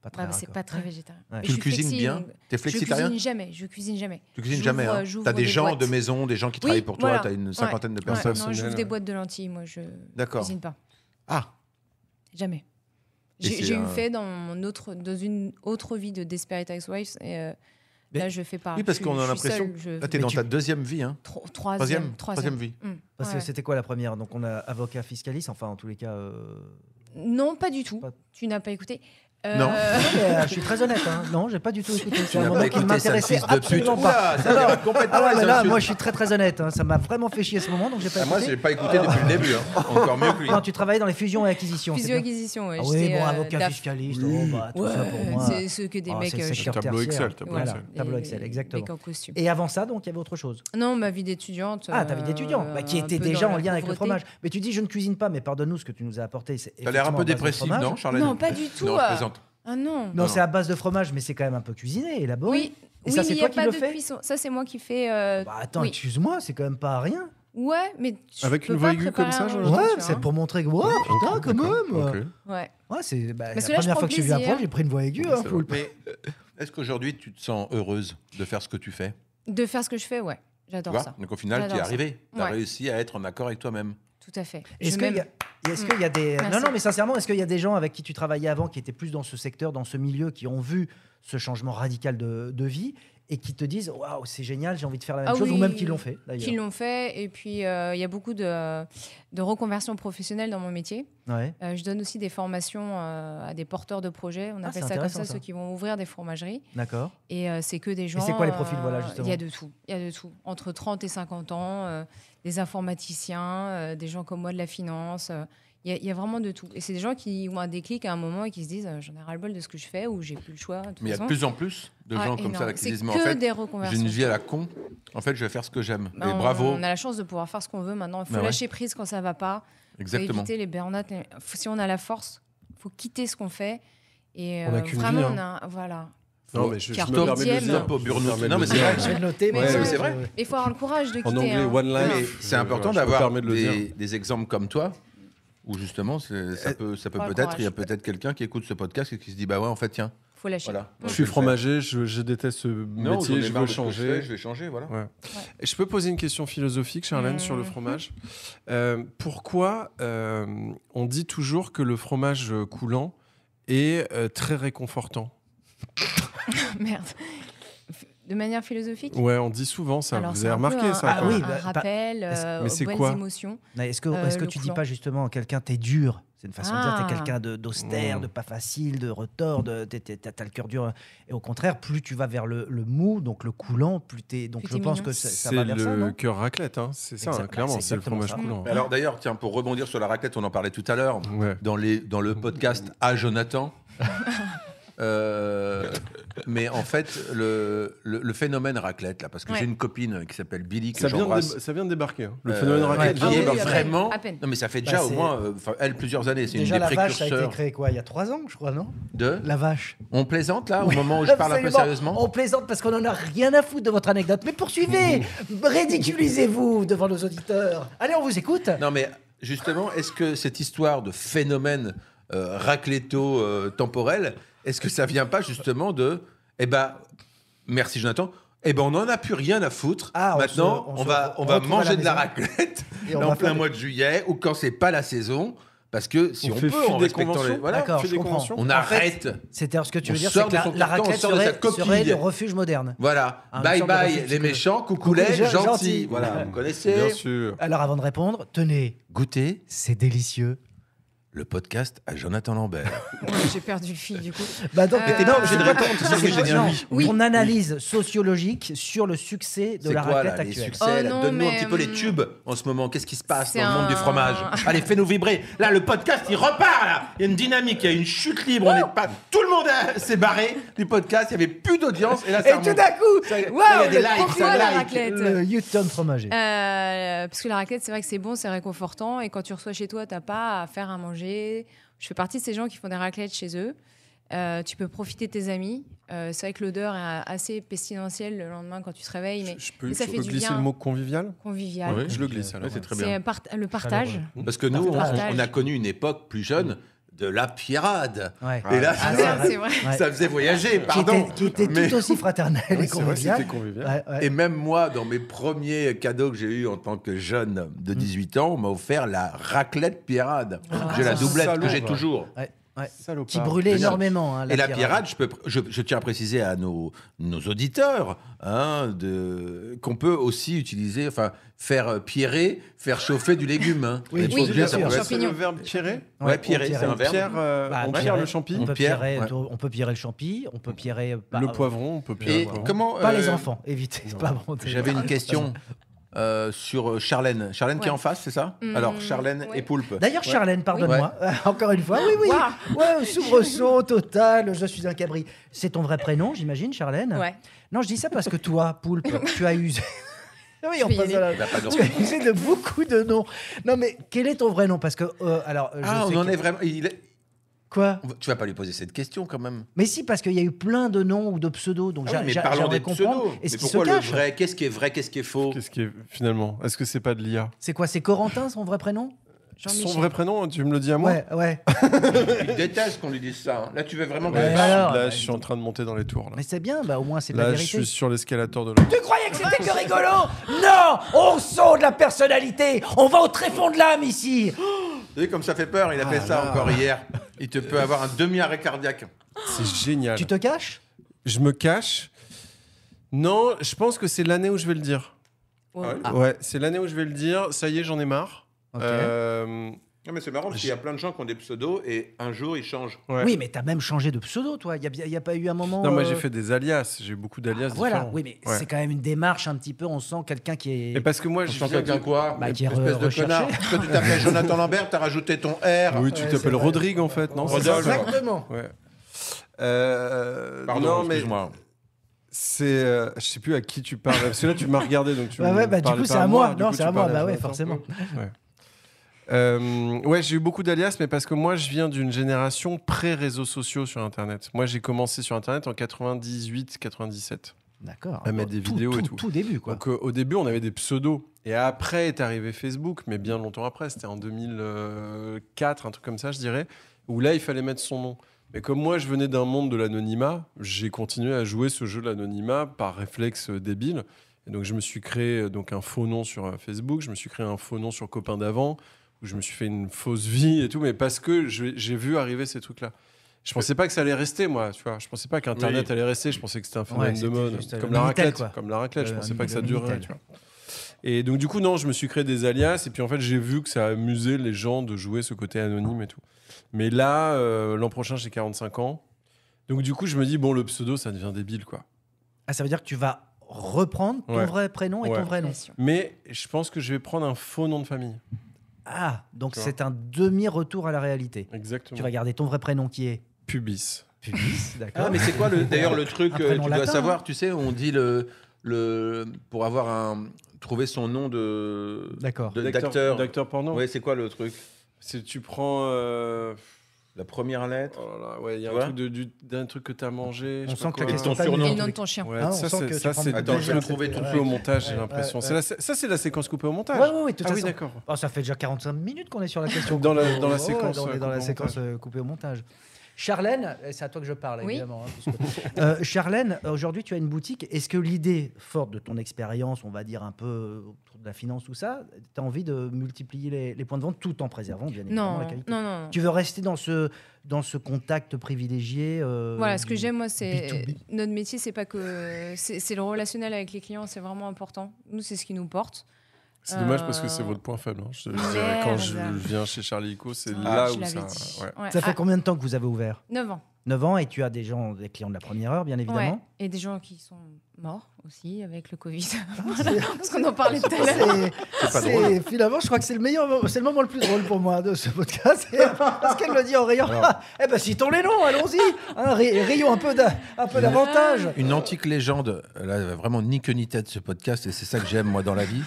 pas très Ouais, mais rare, c'est quoi. pas très végétarien. Ouais. Mais Tu je le suis cuisines flexi, bien donc T'es Je flexitarien cuisine jamais. Je cuisine jamais. Tu cuisines jamais, hein. J'ouvre T'as des des gens boîtes. de maison, des gens qui Oui, travaillent pour toi, voilà. t'as une cinquantaine de Ouais, personnes. non, j'ouvre ouais. des boîtes de lentilles. Moi, je D'accord. cuisine pas. Ah, Jamais. Et c'est J'ai eu un- fait dans une autre vie de Desperate Housewives. Et Mais- là, je fais pas. oui, parce Je qu'on a suis l'impression. seule, je- Là, t'es Mais dans tu- ta deuxième vie, hein. Troisième vie. Parce que Ouais. c'était quoi la première? Donc on a avocat fiscaliste, enfin en tous les cas. Non, pas du tout. Pas- Tu n'as pas écouté. Non. Non, mais, je suis très honnête, hein. Non, j'ai pas du tout écouté. C'est Tu un n'as moment pas qui écouté, sale m'intéressait fils de pute. absolument pas. Oula, ça vient complètement Ah ouais, les mais là, insultes. moi je suis très très honnête. Ça m'a vraiment fait chier ce moment, donc j'ai pas Ah, moi, écouté. j'ai pas écouté depuis le début. Hein. Encore mieux que lui. Non, tu travaillais dans les fusions et acquisitions. c'est bien. Physio-acquisition, ouais. Ah oui, j'étais, bon, avocat DAF. fiscaliste, Oui. oh, bah, tout ça pour moi. C'est ce que des Ah, mecs. c'est le secteur Tableau tertiaire. Excel, tableau voilà, Excel. Tableau des- Excel, exactement. Mecs en costume. Et avant ça, donc, il y avait autre chose. Non, ma vie d'étudiante. Ah, ta vie d'étudiant, qui un était peu déjà dans en la lien avec le pauvreté. fromage. Mais tu dis, je ne cuisine pas, mais pardonne-nous ce que tu nous as apporté. T'as l'air un peu dépressif, non, Charlène Non, pas du tout. Non, je plaisante. Ah non. Non, Non. c'est à base de fromage, mais c'est quand même un peu cuisiné, élaboré. Oui, Et oui, ça, mais c'est il n'y toi a qui pas le de fais cuisson. Ça, c'est moi qui fais. Bah attends, oui. excuse-moi, c'est quand même pas rien. Ouais, mais je Avec peux une pas voix aiguë préparer comme ça, un genre repas, Ouais, tu c'est vois. pour montrer que, ouais, putain, quand même. Ok. Ouais. Ouais, c'est la Parce que là, je première prends fois que je suis venu plaisir. apprendre, j'ai pris une voix aiguë. hein, C'est Poulpe. Mais est-ce qu'aujourd'hui, tu te sens heureuse de faire ce que tu fais? De faire ce que je fais, ouais. Tu J'adore vois ça. Donc au final, tu es J'adore ça. arrivé. Tu as Ouais. réussi à être en accord avec toi-même. Tout à fait. Est-ce Je qu'il y, m'aime. y a des... Merci. Non, non, mais sincèrement, est-ce qu'il y a des gens avec qui tu travaillais avant, qui étaient plus dans ce secteur, dans ce milieu, qui ont vu ce changement radical de vie et qui te disent, waouh, c'est génial, j'ai envie de faire la même Ah chose, oui, ou même qui l'ont fait, d'ailleurs. Qui l'ont fait. Et puis, il y a beaucoup de reconversion professionnelle dans mon métier. Ouais. Je donne aussi des formations à des porteurs de projets. On Ah, appelle c'est ça comme intéressant, ça, ça. ceux qui vont ouvrir des fromageries. D'accord. Et c'est que des gens. c'est quoi les profils, voilà, justement Il y a de tout. Il y a de tout. Entre 30 et 50 ans, des informaticiens, des gens comme moi de la finance. Il y a vraiment de tout. Et c'est des gens qui ont un déclic à un moment et qui se disent j'en ai ras-le-bol de ce que je fais ou j'ai plus le choix. De toute Mais il y a de façon. plus en plus de Ah, gens comme ça énorme. là, qui C'est disent, mais en que fait, des j'ai reconversions. une vie à la con. En fait, je vais faire ce que j'aime. Ben, Et bravo. On a la chance de pouvoir faire ce qu'on veut maintenant. Il faut Ben ouais. lâcher prise quand ça va pas. Il faut Exactement. éviter les burn-out. Si on a la force, il faut quitter ce qu'on fait. Et On a qu'une vraiment, vie, on a. Voilà. Non, mais je Carte me permets de le dixième. dire. Stop au burn-out. Je me permets de Non, le mais c'est dire. vrai. Je vais le noter. Mais mais ouais, c'est vrai. Il faut avoir le courage de quitter. En anglais, hein. one Mais life. c'est important Je me d'avoir permets de le dire. des exemples comme toi, où justement, ça peut Pas le peut-être, il y a courage. peut-être quelqu'un qui écoute ce podcast et qui se dit, bah ouais, en fait, tiens, Faut lâcher. voilà. Je suis fromager, je déteste ce métier, je veux changer. Je vais changer, voilà. Ouais. Et je peux poser une question philosophique, Charlène, sur le fromage. Pourquoi on dit toujours que le fromage coulant est très réconfortant? Merde. De manière philosophique. Ouais, on dit souvent ça. Alors, Vous c'est avez un peu remarqué un- ça Ah quoi. oui, un bah, rappel mais aux c'est bonnes quoi émotions. Est-ce que le tu dis coulant. pas justement à quelqu'un, t'es dur? C'est une façon de dire, t'es Ah. quelqu'un d'austère, de pas facile, de retors, t'as le cœur dur. Et au contraire, plus tu vas vers le mou, donc le coulant, plus t'es. Donc Plus je t'es pense mignon. que ça C'est va vers ça, le non? cœur raclette, hein. C'est ça, Exact- hein, clairement, c'est c'est le exactement fromage ça. coulant. Mais alors d'ailleurs, tiens, pour rebondir sur la raclette, on en parlait tout à l'heure, Ouais. dans le podcast à Jonathan. Mais en fait, le phénomène raclette, là, parce que Ouais. j'ai une copine qui s'appelle Billy, que Ça vient, j'embrasse. ça vient de débarquer. Hein. Le phénomène raclette. qui Ah est oui, vraiment. à peine. Non, mais ça fait déjà Bah, au c'est- moins, elle, plusieurs années. C'est Déjà, une des la vache, ça a été précurseurs créé quoi, il y a 3 ans, je crois, non? de. La vache. On plaisante là, au Oui, moment où je parle un peu absolument. sérieusement. On plaisante parce qu'on en a rien à foutre de votre anecdote. Mais poursuivez, ridiculisez-vous devant nos auditeurs. Allez, on vous écoute. Non, mais justement, est-ce que cette histoire de phénomène racléto-temporel, est-ce que ça vient pas justement de. Eh ben, merci Jonathan. Eh ben, on n'en a plus rien à foutre. Ah, Maintenant, on on se va retrouve à manger la de la maison. raclette Et on en va plein faire mois de juillet ou quand c'est pas la saison. Parce que si On on, fait peut, fi en des respectant conventions. les. Voilà, D'accord, on fait je des comprends. conventions. on En arrête. C'est-à-dire, ce que tu veux On dire, c'est sort que de la, son la carton, on raclette sort de sa serait coquille. le refuge moderne. Voilà. Une Bye sorte de bye refus les psychologique. méchants, coucou Coucou les les gentils. gentils. Voilà, vous connaissez. Bien sûr. Alors, avant de répondre, tenez, Goûtez c'est délicieux. le podcast à Jonathan Lambert. J'ai perdu le fil du coup. Bah donc, Mais t'es pas obligé c'est de quoi répondre, ton- sinon c'est j'ai dit quoi- un non, oui. ton analyse sociologique sur le succès de C'est la quoi raclette là, les actuelle. succès Oh là non, Donne-nous un mais, petit peu les tubes en ce moment. Qu'est-ce qui se passe c'est dans le monde du un- fromage Allez, fais-nous vibrer. Là, le podcast, il repart là. Il y a une dynamique, il y a une chute libre. On n'est pas. Tout le monde s'est barré du podcast. Il y avait plus d'audience. Et là, ça Et remonte. tout d'un coup, Ça- waouh, là, il y a des le- likes, pourquoi ça la like. raclette le U-turn fromager. Parce que la raclette, c'est vrai que c'est bon, c'est réconfortant. Et quand tu reçois chez toi, t'as pas à faire à manger. Je fais partie de ces gens qui font des raclettes chez eux. Tu peux profiter de tes amis. C'est vrai que l'odeur est assez pestilentielle le lendemain quand tu te réveilles, mais Je peux, mais ça je fait peux du glisser bien. le mot convivial. Convivial. Oui, Je le glisse alors. Ouais, c'est très C'est bien. le partage. Parce que nous, Partage. on a connu une époque plus jeune de la pirade. Ouais. Et là, Ah, Merde, c'est vrai. Ouais. ça faisait voyager, pardon. Qui était Mais- tout aussi fraternel Oui, et c'est vrai, convivial. c'était convivial. Ouais, ouais. Et même moi, dans mes premiers cadeaux que j'ai eus en tant que jeune de 18 ans, on m'a offert la raclette pirade. J'ai la doublette salaud, que j'ai va. toujours. Ouais, ouais. Salopard. Qui brûlait Génial. énormément. Hein, Et la pirade, je tiens à préciser à nos auditeurs qu'on peut aussi utiliser, enfin, faire pierrer, faire chauffer du légume. Hein. Oui, On est pas oui, obligé, bien ça sûr. peut être- C'est le verbe pierrer. Ouais, pierrer, c'est un on verbe. Pierre, Bah, on pierrer- pierre le champi. On peut pierre, pierrer, ouais. on peut pierrer le champi, on peut pierrer Le poivron, on peut pierrer Et le poivron. comment Pas les enfants, évitez. C'est pas bon. J'avais une question sur Charlène. Charlène qui est Ouais. en face, c'est ça Alors, Charlène ouais. et Poulpe. D'ailleurs, Charlène, pardonne-moi, encore une fois. Oui, oui. Waouh. Ouais, soubresaut total, je suis un cabri. C'est ton vrai prénom, j'imagine, Charlène Ouais. Non, je dis ça parce que toi, Poulpe, tu as usé. Oui, Je on vais y passe aller. à la- Bah, pas grand- Tu as usé de beaucoup de noms. Non, mais quel est ton vrai nom Parce que, alors, je Ah, sais on en que- est vraiment. Quoi Tu vas pas lui poser cette question quand même. Mais si, parce qu'il y a eu plein de noms ou de pseudos, donc Ah oui, mais parlons j'aimerais des comprendre. pseudos. Est-ce Mais qu'il se pourquoi le cache vrai Qu'est-ce qui est vrai Qu'est-ce qui est faux Qu'est-ce qui est finalement Est-ce que c'est pas de l'IA? C'est quoi C'est Corentin, son vrai prénom Jean-Michel. Son vrai prénom, tu me le dis à moi? Ouais, ouais. Il déteste qu'on lui dise ça. hein. Là, tu veux vraiment que Ouais, je parle alors, Là, je suis en train de monter dans les tours. Là, Mais c'est bien, bah, au moins c'est de la là je vérité. suis sur l'escalator de l'autre. Tu croyais que c'était que rigolo Non On saut de la personnalité On va au tréfonds de l'âme ici Vous savez comme ça fait peur. Il a fait ça encore hier. Il te peut avoir un demi-arrêt cardiaque. C'est génial. Tu te caches Je me cache. Non, je pense que c'est l'année où je vais le dire. Ouais. Ah. Ouais, c'est l'année où je vais le dire. Ça y est, j'en ai marre. Ok. Non, mais c'est marrant parce qu'il y a plein de gens qui ont des pseudos et un jour ils changent. Ouais. Oui, mais t'as même changé de pseudo, toi. Il y a pas eu un moment. Non, moi j'ai fait des alias. J'ai beaucoup d'alias Voilà, différents. oui, mais Ouais. c'est quand même une démarche un petit peu. On sent quelqu'un qui est. Et parce que moi, Je je sens viens quelqu'un de- quoi Bah, qui est Espèce de recherché. connard. Parce que tu t'appelles Jonathan Lambert, t'as rajouté ton R. Oui, tu Ouais, c'est t'appelles vrai. Rodrigue en fait, non? c'est ça, Rodolphe. genre Exactement. Ouais. Pardon, non, mais excuse-moi. c'est. Je sais plus à qui tu parles. Parce que là, tu m'as regardé, donc tu Bah me ouais, bah, du parlais coup, pas c'est à à moi. du Non, coup, c'est tu à moi. parlais Bah ouais, Jonathan. forcément. Ouais, j'ai eu beaucoup d'alias, mais parce que moi, je viens d'une génération pré-réseaux sociaux sur Internet. Moi, j'ai commencé sur Internet en 98-97. D'accord. À mettre des vidéos et tout. Tout début, quoi. Donc, au début, on avait des pseudos. Et après est arrivé Facebook, mais bien longtemps après. C'était en 2004, un truc comme ça, je dirais. Où là, il fallait mettre son nom. Mais comme moi, je venais d'un monde de l'anonymat, j'ai continué à jouer ce jeu de l'anonymat par réflexe débile. Et donc, je me suis créé donc, un faux nom sur Facebook. Je me suis créé un faux nom sur Copain d'avant, où je me suis fait une fausse vie et tout. Mais parce que j'ai vu arriver ces trucs-là. Je pensais pas que ça allait rester, moi. Tu vois. Je pensais pas qu'Internet Oui. allait rester. Je pensais que c'était un phénomène de c'était mode. juste Comme le la Minitel, raclette. quoi. Comme la raclette. Je pensais pas que ça le durerait. Minitel. Tu vois. Et donc, du coup, non, je me suis créé des alias. Et puis, en fait, j'ai vu que ça amusait les gens de jouer ce côté anonyme et tout. Mais là, l'an prochain, j'ai 45 ans. Donc, du coup, je me dis, bon, le pseudo, ça devient débile, quoi. Ah, ça veut dire que tu vas reprendre ton Ouais. vrai prénom et Ouais. ton vrai nom. Bien sûr. Mais je pense que je vais prendre un faux nom de famille. Ah, donc Tu vois. c'est un demi-retour à la réalité. Exactement. Tu vas garder ton vrai prénom qui est. Pubis. Pubis, d'accord. Ah, mais c'est quoi d'ailleurs le truc Un que prénom tu dois latin, savoir, tu sais, on dit pour avoir trouver son nom D'accord. d'acteur. D'acteur porno. Ouais, c'est quoi le truc? Tu prends. La première lettre. Oh là là, ouais, il y a Tu un vois truc d'un truc que t'as mangé. On je sais sent pas que la quoi. question ton surnom. Et le nom de ton chien. Ouais, Ah, on ça sent c'est que tu ça prends c'est du Attends, je vais plaisir, trouver c'était- tout de coupé au montage, j'ai Ouais, l'impression. ouais, Ça c'est la séquence coupée au montage. Oui, tout Ah à oui, fait. d'accord. Oh, ça fait déjà 45 minutes qu'on est sur la question. Dans la- coupée dans la au- séquence, dans coupée la au séquence montage. coupée au montage. Charlène, c'est à toi que je parle, Oui. évidemment. Hein, Charlène, aujourd'hui, tu as une boutique. Est-ce que l'idée, forte de ton expérience, on va dire un peu autour de la finance, tout ça, tu as envie de multiplier les points de vente tout en préservant, bien évidemment, la Non, qualité non. Tu veux rester dans ce contact privilégié Voilà, ce que j'aime, moi, c'est B2B. notre métier, c'est pas que c'est le relationnel avec les clients, c'est vraiment important. Nous, c'est ce qui nous porte. C'est dommage parce que c'est votre point faible. Hein. Je dirais, Merde. quand je viens chez Charlie Co, c'est Ah, là je où l'avais ça. dit. Ouais. Ouais. Ça fait Ah, combien de temps que vous avez ouvert 9 ans. 9 ans, et tu as des clients de la première heure, bien évidemment. Ouais. Et des gens qui sont morts aussi avec le Covid. Voilà, parce qu'on en parlait tout à l'heure. Finalement, je crois que c'est le moment le plus drôle pour moi de ce podcast. Parce qu'elle me dit en riant, eh ben citons les noms, allons-y, hein, rions un peu davantage. Une antique légende, là, vraiment ni queue ni tête ce podcast, et c'est ça que j'aime moi dans la vie.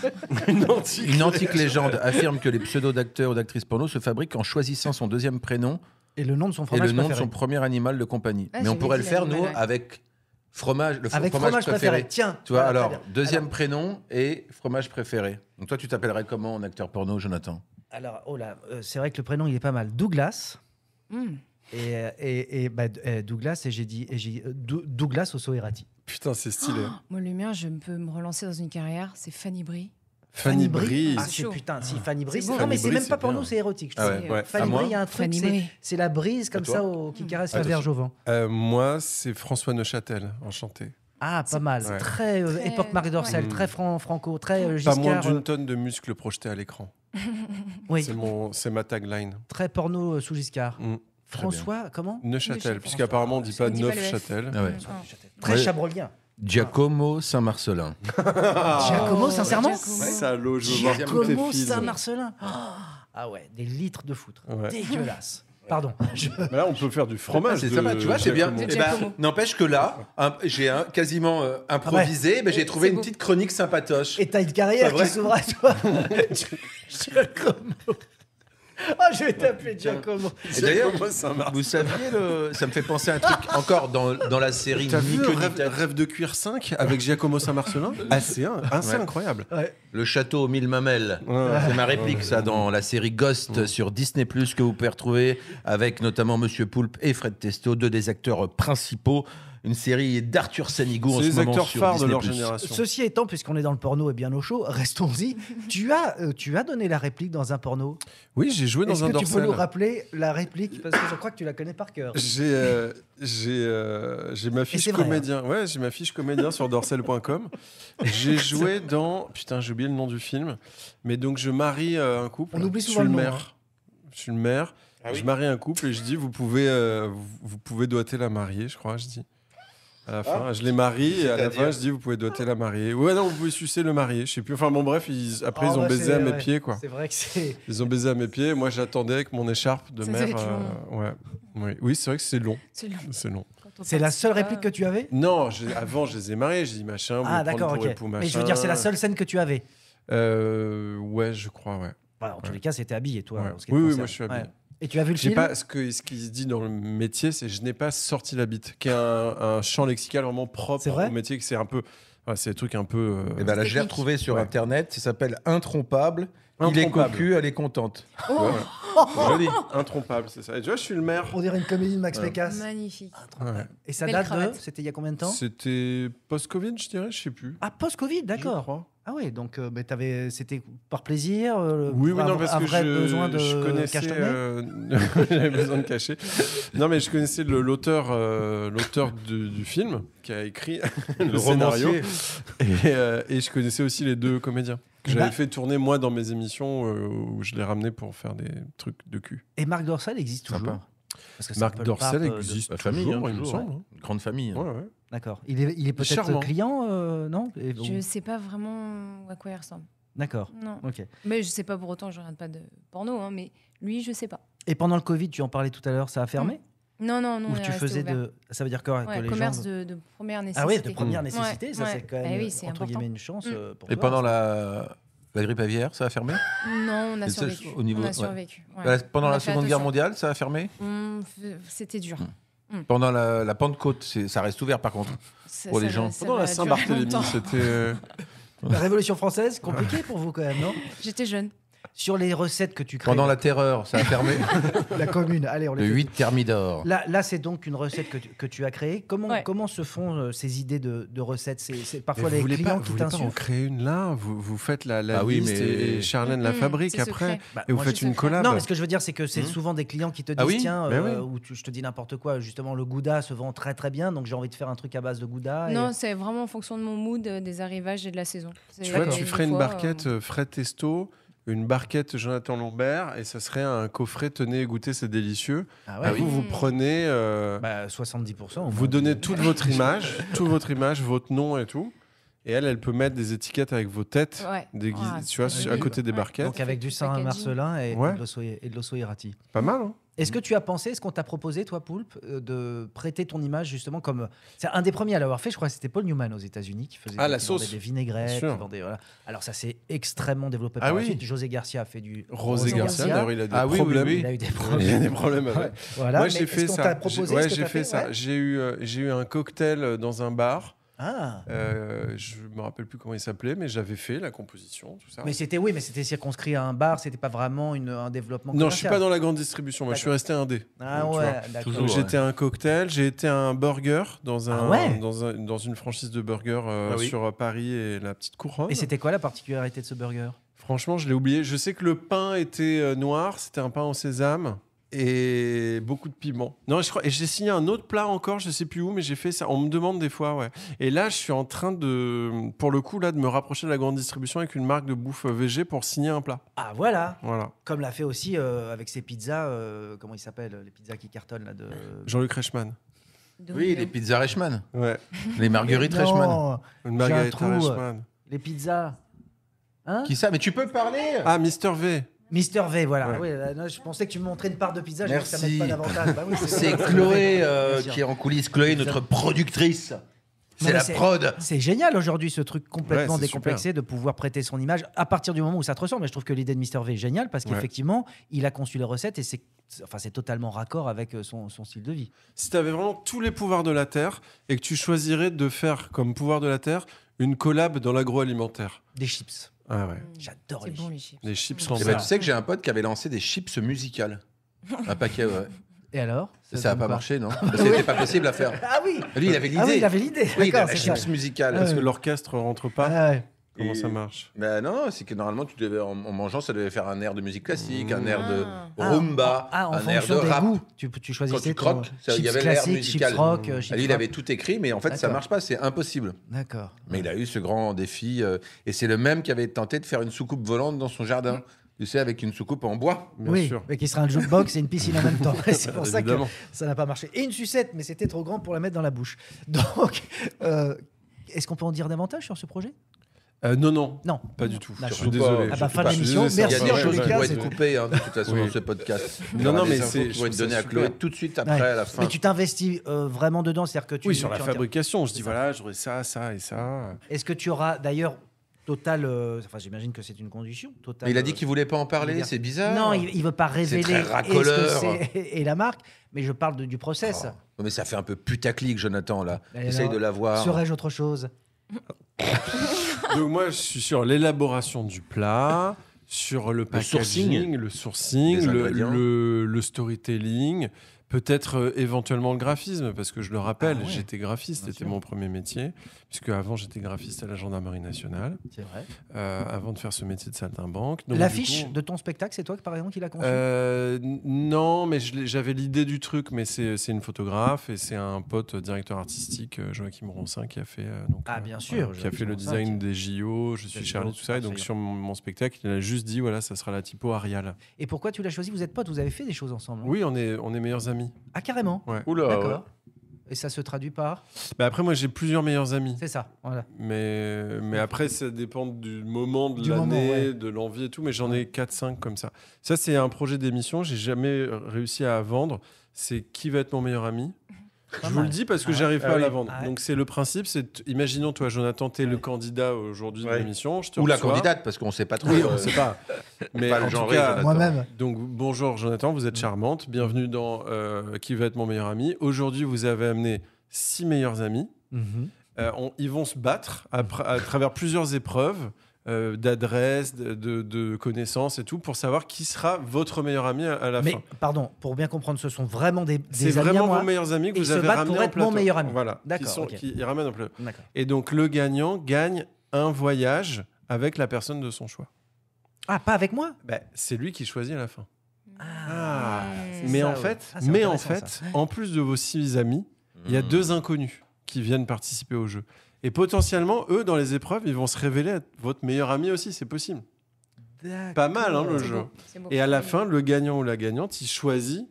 Une antique légende affirme que les pseudos d'acteurs ou d'actrices porno se fabriquent en choisissant son deuxième prénom Et le nom de son et fromage le nom de préféré. son premier animal de compagnie. Ah, Mais on j'avais pourrait dit le faire, l'animal, nous, ouais. avec fromage, Avec fromage préféré. Tiens. Tu vois, voilà, alors, très bien. deuxième prénom et fromage préféré. Donc toi, tu t'appellerais comment en acteur porno, Jonathan? Alors, oh là, c'est vrai que le prénom, il est pas mal. Douglas. Mm. Douglas, et j'ai dit Douglas Osso-Errati. Putain, c'est stylé. Moi, le mien, je peux me relancer dans une carrière, c'est Fanny Brie. Fanny Brie. Ah, C'est c'est chaud. putain, si Fanny Brie. C'est c'est- bon. Non, mais Fanny c'est Brie, même pas c'est pour bien. nous, c'est érotique. Je Ah trouve. ouais, ouais. Fanny À moi Brie, il y a un truc, Fanny c'est Brie. c'est la brise comme À toi ça qui caresse la verge au vent. Moi, c'est François Neuchâtel, enchanté. Ah, pas mal. Ouais. Très Très- époque Marc Dorcel, ouais. très franco, très Pas Giscard. moins d'une tonne de muscles projetés à l'écran. Oui, C'est ma tagline. très porno sous Giscard. Mm. François, comment Neuchâtel, Neuchâtel. puisqu'apparemment on dit pas On dit pas le F. Neufchâtel. Ah ouais. Très Ouais. chabrolien. Giacomo Saint-Marcelin. Giacomo, sincèrement Giacomo. Salaud, je veux voir tous tes Giacomo films. Saint-Marcelin. Ah ouais, des litres de foutre. Ouais. Dégueulasse. Pardon. Mais là, on peut faire du fromage. C'est de sympa, tu vois, c'est bien. Giacomo. De Eh ben, Giacomo. n'empêche que là, j'ai quasiment improvisé, mais j'ai trouvé C'est une beau. petite chronique sympatoche. Et t'as une carrière Pas vrai qui s'ouvre à toi. Giacomo. Ah, je vais t'appeler Giacomo. Et d'ailleurs, Giacomo Saint-Marcelin. vous saviez, ça me fait penser à un truc encore dans la série T'as vu Ni queue ni rêve, tête. Rêve de cuir 5 avec Giacomo Saint-Marcelin c'est Ouais. incroyable. Ouais. Le château aux 1000 mamelles. Ouais. C'est ma réplique, ça, dans la série Ghost sur Disney+, que vous pouvez retrouver avec notamment Monsieur Poulpe et Fred Testo, deux des acteurs principaux. Une série d'Arthur Sanigou en C'est ce les moment acteurs sur phares de Disney+. leur génération. Ceci étant, puisqu'on est dans le porno et bien au chaud, restons-y. Tu as donné la réplique dans un porno. Oui, j'ai joué dans Est-ce un que tu peux dorsal. nous rappeler la réplique? Parce que je crois que tu la connais par cœur. J'ai ma fiche c'est vrai, comédien. Ouais, j'ai ma fiche comédien sur dorsal.com. J'ai joué dans. Putain, j'ai oublié le nom du film. Mais donc, je marie un couple. On oublie Je souvent suis le nom, maire. Je suis le maire. Ah oui. Je marie un couple et je dis vous pouvez doiter la mariée, je crois. Je dis. À la fin, je les marie et à la c'est-à-dire fin, je dis vous pouvez doiter la mariée. Ouais, non, vous pouvez sucer le marié. Je sais plus. Enfin, bon, bref, après, ils ont baisé à mes pieds, quoi. C'est vrai que c'est. Ils ont baisé à mes pieds. Moi, j'attendais avec mon écharpe de Ça mère. devait être long. Ouais. Oui, c'est vrai que c'est long. C'est long. C'est long. Quand on C'est la participe seule pas- réplique que tu avais? Non, avant, je les ai mariés. J'ai dit machin, vous Ah, me d'accord, prendre pour ok. époux, Mais je veux dire, c'est la seule scène que tu avais. Ouais, je crois, ouais. Voilà, en tous Ouais. les cas, c'était habillé, toi. Ouais. en ce qui te Oui, concerne. moi, je suis habillé. Ouais. Et tu as vu le J'ai film? pas ce qui se dit dans le métier, c'est je n'ai pas sorti la bite, qui est un champ lexical vraiment propre C'est vrai au métier, que c'est un peu, c'est des trucs un peu. Et ben là, je l'ai Technique. retrouvé sur Ouais. Internet. Ça s'appelle Intrompable. Il est Intrompable. cocu, elle est contente. Oh, Joli, intrompable, c'est ça. Et tu vois, je suis le maire. On dirait une comédie de Max Ouais. Pécasse. magnifique. Ouais. Et ça Belle date cravate. de. C'était il y a combien de temps? C'était post-Covid, je dirais, je sais plus. Ah, post-Covid, Je d'accord. crois. Ah oui, donc c'était par plaisir. Oui, pour non, parce un que vrai besoin de je connaissais. cachetonner. J'avais besoin de cacher. Non, mais je connaissais l'auteur du film qui a écrit le scénario. Et je connaissais aussi les deux comédiens que j'avais Bah- fait tourner moi dans mes émissions où je les ramenais pour faire des trucs de cul. Et Marc Dorcel existe toujours. Sympa. Parce que c'est Marc un peu le Dorcel pape, existe la famille, toujours, hein, il me toujours, semble. Une grande famille. hein. Ouais, ouais. D'accord. Il est peut-être Charmant. client, non? Je sais pas vraiment à quoi il ressemble. D'accord. Non. Ok. Mais je sais pas pour autant, je regarde pas de porno, hein, mais lui, je sais pas. Et pendant le Covid, tu en parlais tout à l'heure, ça a fermé? Non, Ou on est tu resté faisais ouvert. Ça veut dire quoi Ouais, que les commerce gens... de première nécessité. Ah oui, de première nécessité. Ouais. Ça, c'est quand même, oui, c'est entre important. guillemets, une chance pour Et toi. pendant la grippe aviaire, ça a fermé? Non, on a Et ça, survécu. au niveau- On a ouais. survécu. ouais. Pendant On a la fait Seconde Guerre attention. mondiale, ça a fermé? C'était dur. Pendant la Pentecôte, ça reste ouvert par contre. Pour les gens. Pendant la Saint-Barthélemy, c'était. La Révolution française, compliqué pour vous quand même, non? J'étais jeune. Sur les recettes que tu crées. Pendant la Terreur, ça a fermé. la commune. Allez, on Le les fait. 8 Thermidor. Là, c'est donc une recette que tu as créée. Comment, Ouais. comment se font ces idées de recettes? C'est parfois Mais les vous voulez clients pas, qui vous voulez pas en t'insultent. créer une là, vous faites la Ah oui, liste mais- et Charlène la fabrique c'est après. secret. Bah, Et vous moi, faites c'est une secret. collab. Non, mais ce que je veux dire, c'est que c'est souvent des clients qui te disent Ah oui tiens, Ben oui. ou je te dis n'importe quoi, justement, le Gouda se vend très très bien, donc j'ai envie de faire un truc à base de Gouda. et- Non, c'est vraiment en fonction de mon mood, des arrivages et de la saison. Tu vois, tu Des ferais une fois, barquette Fred Testo, une barquette Jonathan Lambert, et ça serait un coffret tenez, goûtez, c'est délicieux. Ah Et ouais, vous, vous prenez, bah, 70%. au vous moins. donnez toute votre image, votre nom et tout. Et elle peut mettre des étiquettes avec vos têtes Ouais. déguisées, Ah, tu vois, c'est à côté des ouais. barquettes. Donc avec du Saint-Marcelin et, Ouais. et de l'osso irrati. Pas mal, hein? Est-ce que tu as pensé, est-ce qu'on t'a proposé, toi, Poulpe, de prêter ton image justement comme. C'est un des premiers à l'avoir fait, je crois que c'était Paul Newman aux États-Unis qui faisait Ah, la qui vendait sauce. des vinaigrettes. Bien sûr. Qui vendait, voilà. Alors ça s'est extrêmement développé Ah par la oui. suite. José Garcia a fait du. Rosé Garcia, d'ailleurs, il a des Ah oui, problèmes. oui, oui. Il a eu des Il y problèmes. a des problèmes avec. Ouais, voilà. Moi, Mais j'ai est-ce fait qu'on ça. t'a proposé Ouais, ce que j'ai t'as fait ça. Ouais. J'ai eu un cocktail dans un bar. Ah. Je me rappelle plus comment il s'appelait, mais j'avais fait la composition, tout ça. Mais c'était circonscrit à un bar, c'était pas vraiment un développement Non, je suis commercial. pas dans la grande distribution. Moi, je suis D'accord. resté indé. Ah Donc, tu ouais, vois. d'accord. Toujours. Donc, Ouais. j'étais un cocktail, j'ai été un burger dans Ah ouais dans une franchise de burger Ah oui. sur Paris et la petite couronne. Et c'était quoi la particularité de ce burger? Franchement, je l'ai oublié. Je sais que le pain était noir, c'était un pain au sésame et beaucoup de piment. Non, je crois. Et j'ai signé un autre plat encore, je sais plus où, mais j'ai fait ça. On me demande des fois, ouais. Et là, je suis en train pour le coup, là, de me rapprocher de la grande distribution avec une marque de bouffe végé pour signer un plat. Ah voilà. Voilà. Comme l'a fait aussi avec ses pizzas, comment ils s'appellent, les pizzas qui cartonnent là de. Jean-Luc Reichmann. Oui, les pizzas Reichmann. Ouais. Les marguerites Non, Reichmann. Une J'ai un margarita trou. Reichmann. Les pizzas. Hein? Qui ça? Mais tu peux parler. Ah, Mister V. Mister V, voilà. Ouais. Oui, là, je pensais que tu me montrais une part de pizza, je Merci. ça m'aide pas davantage. Bah oui, C'est vrai. Chloé Bien sûr. qui est en coulisses. Chloé, notre productrice. Non, C'est mais la prod. C'est génial aujourd'hui ce truc complètement Ouais, c'est décomplexé de pouvoir prêter son image à partir du moment où ça te ressemble. Mais je trouve que l'idée de Mister V est géniale parce Ouais. qu'effectivement, il a conçu les recettes et c'est totalement raccord avec son style de vie. Si tu avais vraiment tous les pouvoirs de la Terre et que tu choisirais de faire comme pouvoir de la Terre une collab dans l'agroalimentaire. Des chips. Ah ouais. J'adore C'est les bon chips. les chips. Des chips Eh sans ben, beurre. tu sais que j'ai un pote qui avait lancé des chips musicales. Un paquet, ouais. Et alors Ça n'a donne pas quoi marché, non? C'était pas possible à faire. Ah oui. Lui, il avait l'idée. Ah oui, il avait l'idée. Oui, D'accord, la c'est ça. chips musicale. Ah Est-ce ouais. que l'orchestre rentre pas Ah ouais. Comment Et- ça marche? Ben non, c'est que normalement, tu devais, en mangeant, ça devait faire un air de musique classique, un air de Ah. rumba, En un air de fonction des rap. goûts, tu Quand choisissais tu croques, il y chips avait l'air classique, musical. chips rock, chips Lui, il rap. avait tout écrit, mais en fait, ça D'accord. marche pas, c'est impossible. D'accord. Mais il a eu ce grand défi, et c'est le même qui avait tenté de faire une soucoupe volante dans son jardin. Tu sais, avec une soucoupe en bois. Bien oui, sûr. mais qui sera un jukebox et une piscine en même temps. C'est pour ça que Évidemment. ça n'a pas marché. Et une sucette, mais c'était trop grand pour la mettre dans la bouche. Donc, est-ce qu'on peut en dire davantage sur ce projet? Non, Non. pas du tout. D'accord. Je suis désolé. Ah bah, fin de Je suis l'émission. désolé, Il y a Merci, des en choses tous qui les cas, vont être c'était- coupées, hein, de toute façon, Oui. dans ce podcast. Il y Non, aura non, des mais infos c'est- qui je vont être trouve ça données à super. Chloé tout de suite après, Ouais. à la fin. Mais tu t'investis vraiment dedans, c'est-à-dire que tu. Oui, sur la tu en tiens- fabrication. Je dis C'est voilà, j'aurais ça, ça et ça. Est-ce que tu auras d'ailleurs total. Enfin, j'imagine que c'est une condition. Total, Mais il a dit qu'il voulait pas en parler, liberté. c'est bizarre. Non, il veut pas révéler très et ce que racoleur. c'est et la marque, mais je parle du process. Oh, mais ça fait un peu putaclic, Jonathan, là. Et Essaye alors, de l'avoir. Serais-je autre chose? Donc moi, je suis sur l'élaboration du plat, sur le packaging, le sourcing, Les ingrédients. le storytelling, peut-être éventuellement le graphisme, parce que je le rappelle, Ah ouais. j'étais graphiste, Bien c'était sûr. mon premier métier, puisque avant j'étais graphiste à la Gendarmerie nationale, C'est vrai. avant de faire ce métier de saltimbanque. Donc, L'affiche du coup, de ton spectacle, c'est toi, par exemple, qui l'a conçu? non, mais j'avais l'idée du truc, mais c'est une photographe et c'est un pote directeur artistique, Joachim Roncin, qui a fait, Ah, bien sûr, qui a fait Joachim le Roncin, design qui- des JO, Je Des suis JO, Charlie, tout ça. Et donc absolument. sur mon spectacle, il a juste dit voilà, ça sera la typo Arial. Et pourquoi tu l'as choisi? Vous êtes potes, vous avez fait des choses ensemble, hein? Oui, on est meilleurs amis. Ah, carrément. Oula, ouais. D'accord. Et ça se traduit par? Bah après, moi, j'ai plusieurs meilleurs amis. C'est ça, voilà. Mais après, ça dépend du moment de Du moment, l'année, ouais. de l'envie et tout. Mais j'en ai 4-5 comme ça. Ça, c'est un projet d'émission. J'ai jamais réussi à vendre c'est qui va être mon meilleur ami. Pas Je vous mal. le dis parce que Ah ouais. j'arrive pas Ah à la oui. vendre. Ah ouais. Donc c'est le principe, imaginons toi Jonathan, t'es le candidat aujourd'hui de Ouais. l'émission. Je te Ou la reçois. candidate, parce qu'on ne sait pas trop. Oui, on sait pas. Mais Pas le en tout genre, cas, Jonathan. Moi-même. donc bonjour Jonathan, vous êtes charmante. Bienvenue dans Qui va être mon meilleur ami. Aujourd'hui, vous avez amené 6 meilleurs amis. Mhm. Ils vont se battre à travers plusieurs épreuves d'adresse, de connaissances et tout, pour savoir qui sera votre meilleur ami à la Mais fin. pardon, pour bien comprendre, ce sont vraiment des C'est amis à vraiment moi. vos meilleurs amis que Ils vous se avez battent ramenés pour en être mon plateau. meilleur ami. Voilà, D'accord, ok. qui ramènent en plateau. D'accord. Et donc le gagnant gagne un voyage avec la personne de son choix. Ah, pas avec moi C'est lui qui choisit à la fin. Ah, c'est Mais ça, en ouais. fait, Ah, c'est intéressant, ça. en plus de vos 6 amis, il y a 2 inconnus qui viennent participer au jeu. Et potentiellement, eux, dans les épreuves, ils vont se révéler être votre meilleur ami aussi, c'est possible. Pas mal, hein, le C'est jeu. beau, c'est beau. Et à la fin, le gagnant ou la gagnante, il choisit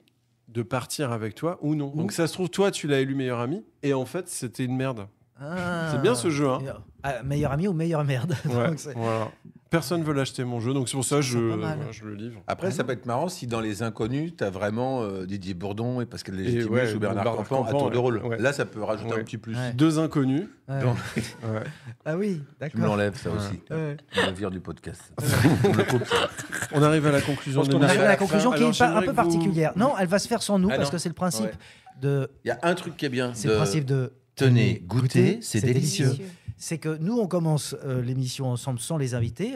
de partir avec toi ou non. Donc ça se trouve, toi, tu l'as élu meilleur ami, et en fait, c'était une merde. Ah. C'est bien ce jeu, hein. Meilleur ami ou meilleure merde. Ouais, Donc, c'est- voilà. Personne veut l'acheter, mon jeu, donc c'est pour ça que C'est pas mal. je le livre. Après, ça peut être marrant si dans les inconnus, tu as vraiment Didier Bourdon et Pascal Légitimus ouais, ou Bernard Bernard Campan à Campan, tour de rôle. ouais. Là, ça peut rajouter Ouais. un petit plus. Ouais. 2 inconnus. Ouais. Donc, Ouais. Ah oui, tu me d'accord. l'enlèves, ça Ouais. aussi. Ouais. On le vire du podcast. On le coupe, ça. On arrive à la conclusion Je de pense On qu'on arrive l'émission. à la conclusion qui Alors, est un j'aimerais peu que vous- particulière. Non, elle va se faire sans nous Ah parce non. que c'est le principe Ouais. de. Il y a un truc qui est bien. C'est le principe de. Tenez, goûtez, c'est délicieux. C'est que nous, on commence l'émission ensemble sans les invités,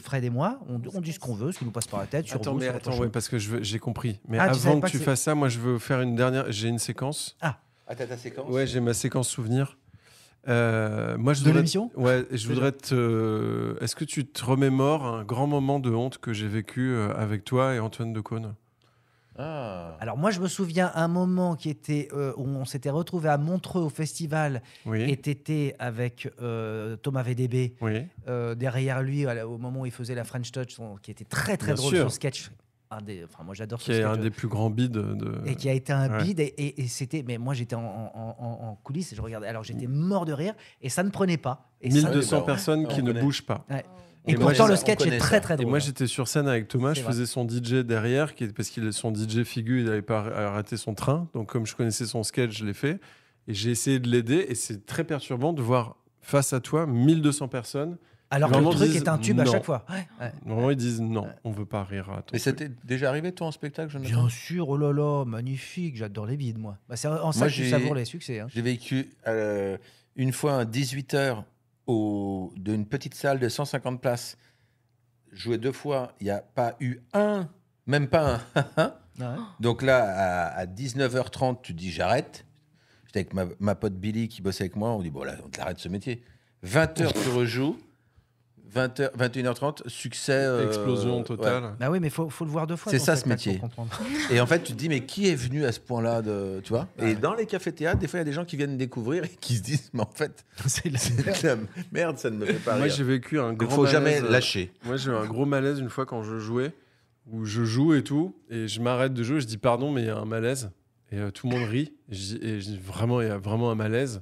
Fred et moi. On dit ce qu'on veut, ce qui nous passe par la tête. Sur Attends, vous, mais sur attends, votre ouais, show. parce que j'ai compris. Mais Ah, tu savais avant pas que que tu c'est- fasses ça, moi, je veux faire une dernière. J'ai une séquence. Ah, t'as ta séquence. Ouais, j'ai ma séquence souvenir. Moi, je De voudrais- l'émission Ouais, je voudrais te. Est-ce que tu te remémores un grand moment de honte que j'ai vécu avec toi et Antoine Decaune? Ah. Alors moi, je me souviens un moment qui était où on s'était retrouvé à Montreux au festival Oui. et t'étais avec Thomas VDB Oui. derrière lui au moment où il faisait la French Touch, qui était très très Bien drôle sûr. son sketch. Enfin, moi j'adore ce Qui est sketch. un des plus grands bids de. Et qui a été un Ouais. bide et c'était mais moi j'étais en coulisses et je regardais alors j'étais mort de rire et ça ne prenait pas et, ça- 1200 Oui, bah, personnes on qui ne connaît. bougent pas. et Et moi, pourtant ça, le on sketch est connaît très ça. très Et drôle. moi, j'étais sur scène avec Thomas, C'est je vrai. faisais son DJ derrière, parce qu'il son DJ figure, il n'avait pas arrêté son train. Donc, comme je connaissais son sketch, je l'ai fait. Et j'ai essayé de l'aider. Et c'est très perturbant de voir face à toi 1200 personnes. Alors que le Vraiment truc disent est un tube à non. chaque fois. Ouais. Normalement, ils disent non, on veut pas rire à ton Mais truc. c'était déjà arrivé, toi, en spectacle, Jonathan? Bien sûr, oh là là, magnifique, j'adore les bides moi. Bah, c'est en ça Moi, que tu j'ai- savoures les succès. Hein. J'ai vécu une fois un 18h d'une petite salle de 150 places. Joué 2 fois, il n'y a pas eu même pas un. Ouais. Donc là, à 19h30, tu dis j'arrête. J'étais avec ma pote Billy qui bossait avec moi. On dit bon, là, on arrête ce métier. 20h, tu rejoues. 20h, 21h30, succès. Explosion totale. ouais. Bah oui, mais faut le voir deux fois. C'est ton ça, ce spectacle, métier. pour comprendre. Et en fait, tu te dis, mais qui est venu à ce point-là de, tu vois? Et dans les cafés-théâtres, des fois, il y a des gens qui viennent découvrir et qui se disent, mais en fait, C'est le- c'est de la merde, ça ne me fait pas Moi, rire. j'ai vécu un Il grand faut jamais malaise, lâcher. Moi, j'ai eu un gros malaise une fois quand je jouais, où je joue et tout, et je m'arrête de jouer, je dis pardon, mais il y a un malaise. Et tout le monde rit. Et je dis vraiment, il y a vraiment un malaise.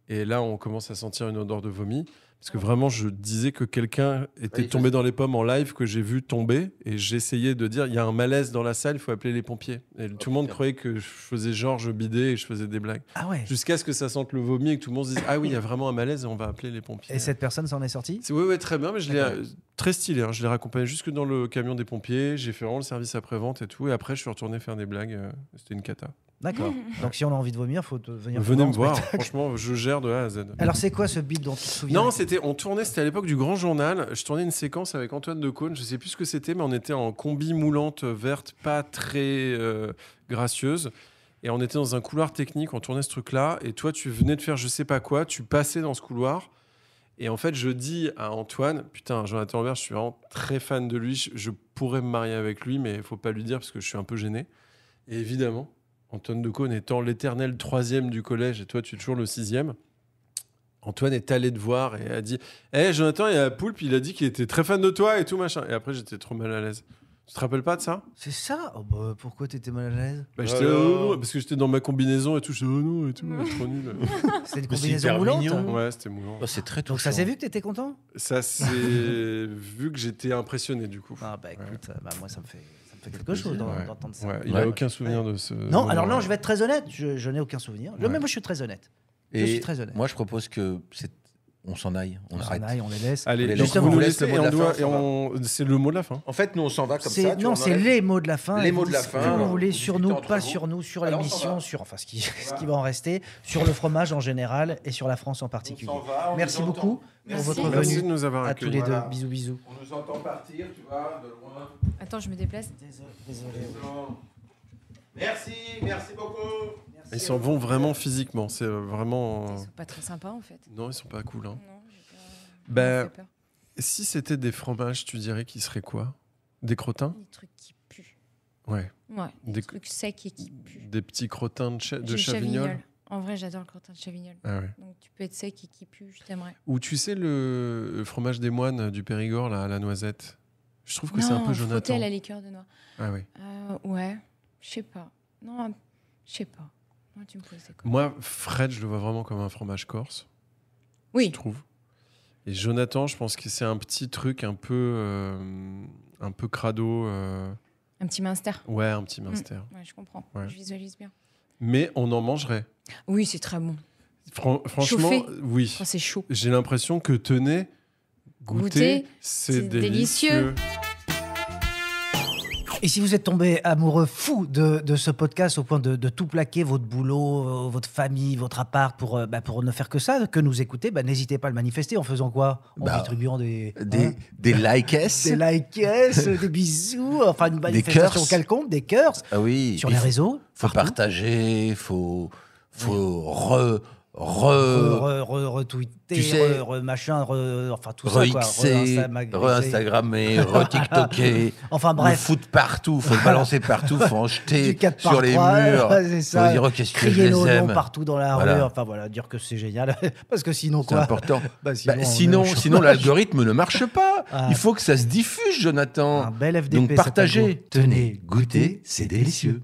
Et là, on commence à sentir une odeur de vomi. Parce que vraiment, je disais que quelqu'un était Oui, tombé dans les pommes en live, que j'ai vu tomber. Et j'essayais de dire, il y a un malaise dans la salle, il faut appeler les pompiers. Et tout le monde putain. croyait que je faisais genre, je bidais et je faisais des blagues. Ah ouais. Jusqu'à ce que ça sente le vomi et que tout le monde se dise, ah oui, il y a vraiment un malaise et on va appeler les pompiers. Et cette personne s'en est sortie? Oui, très bien, mais je l'ai D'accord. très stylé. Hein. Je l'ai raccompagné jusque dans le camion des pompiers. J'ai fait vraiment le service après-vente et tout. Et après, je suis retourné faire des blagues. C'était une cata. D'accord. Donc si on a envie de vomir, faut venir. Venez me en voir. spectacle. Franchement, je gère de A à Z. Alors c'est quoi ce beat dont tu te souviens? Non, c'était à l'époque du Grand Journal. Je tournais une séquence avec Antoine Decaune. Je sais plus ce que c'était, mais on était en combi moulante verte, pas très gracieuse. Et on était dans un couloir technique. On tournait ce truc-là. Et toi, tu venais de faire je sais pas quoi. Tu passais dans ce couloir. Et en fait, je dis à Antoine, putain, Jonathan Lambert, je suis vraiment très fan de lui. Je pourrais me marier avec lui, mais il faut pas lui dire parce que je suis un peu gêné. Et évidemment, Antoine Decaune étant l'éternel 3e du collège et toi, tu es toujours le 6e. Antoine est allé te voir et a dit hey, Jonathan, il y a Poulpe, il a dit qu'il était très fan de toi et tout machin. Et après, j'étais trop mal à l'aise. Tu te rappelles pas de ça? C'est ça? Oh bah, pourquoi t'étais mal à l'aise? Bah, j'étais non, parce que j'étais dans ma combinaison et tout. J'étais non et tout, trop nul. C'était une Mais c'est combinaison hyper moulante? mignon. Ouais, c'était moulant. Oh, c'est très Donc touchant. ça s'est vu que t'étais content? Ça, c'est vu que j'étais impressionné du coup. Ah bah écoute, bah, moi ça me fait fait quelque chose Ouais. d'entendre ça. Ouais, il n'a aucun souvenir de ce. Non, alors moment-là. non, je vais être très honnête. Je n'ai aucun souvenir. Ouais. Mais moi, je suis très honnête. Je Et suis très honnête. moi, je propose que on s'en aille, on On s'en arrête. aille, on les laisse. Allez, Donc, justement, vous on nous laisse laissez le mot et de on la doit. fin, ça va. C'est le mot de la fin. En fait, nous, on s'en va comme C'est- ça. non, c'est les mots de la fin. Les Et mots vous de la dites fin, Ce que vous alors, voulez vous sur discutez nous, entre pas vous. sur nous, sur Alors, on s'en l'émission, va. sur enfin ce qui va en rester, sur le fromage en général et sur la France en particulier. Merci beaucoup pour Merci. votre Merci de venue nous avoir à tous accueillis. les deux. Voilà. Bisous, bisous. On nous entend partir, tu vois, de loin. Attends, je me déplace. Désolé. Merci beaucoup. Ils s'en vont vraiment physiquement. C'est vraiment. Ils sont pas très sympas en fait. Non, ils sont pas cool. Hein. Non, j'ai pas. Ben, j'ai peur. si c'était des fromages, tu dirais qu'ils seraient quoi? Des crottins? Des trucs qui puent. Ouais. Ouais, des Des- trucs secs et qui puent. Des petits crottins de Du Chavignol? En vrai, j'adore le crottin de Chavignol. Ah ouais. Donc tu peux être sec et qui pue, je t'aimerais. Ou tu sais le fromage des moines du Périgord, là, à la noisette? Je trouve que c'est un peu Jonathan. Frotté à la liqueur de noix. Ah oui. Ouais, je sais pas. Non, je sais pas. Moi, tu me poses des quoi. Moi, Fred, je le vois vraiment comme un fromage corse, je Oui, trouve. Et Jonathan, je pense que c'est un petit truc un peu crado. un petit minster. Ouais, un petit minster. Ouais, je comprends. Ouais. Je visualise bien. Mais on en mangerait. Oui, c'est très bon. Franchement, Chauffé. oui. Quand c'est chaud. J'ai l'impression que goûter, Goûter, c'est c'est délicieux. délicieux. Et si vous êtes tombé amoureux fou de ce podcast au point de tout plaquer, votre boulot, votre famille, votre appart, pour ne faire que ça, que nous écouter, n'hésitez pas à le manifester en faisant quoi? En distribuant des likes. des likes, des bisous, enfin une manifestation cœurs. quelconque, des cœurs Ah oui. sur puis les réseaux. Faut partout. partager, faut Retweeter, tu sais, machin, enfin tout ça quoi. re-xer, re-instagrammer, re-tiktoker, Enfin le bref. foutre partout, faut le balancer partout, faut en jeter Du 4 sur les murs, c'est ça. faut dire oh, qu'est-ce que je Crier nos les noms aime. partout dans la Voilà. rue, enfin voilà, dire que c'est génial, parce que sinon C'est quoi important. sinon, on est Sinon, au sinon chômage. l'algorithme ne marche pas. Ah. Il faut que ça se diffuse, Jonathan. Un bel FDP. Donc cet partagez. algo. Tenez, goûtez, c'est délicieux.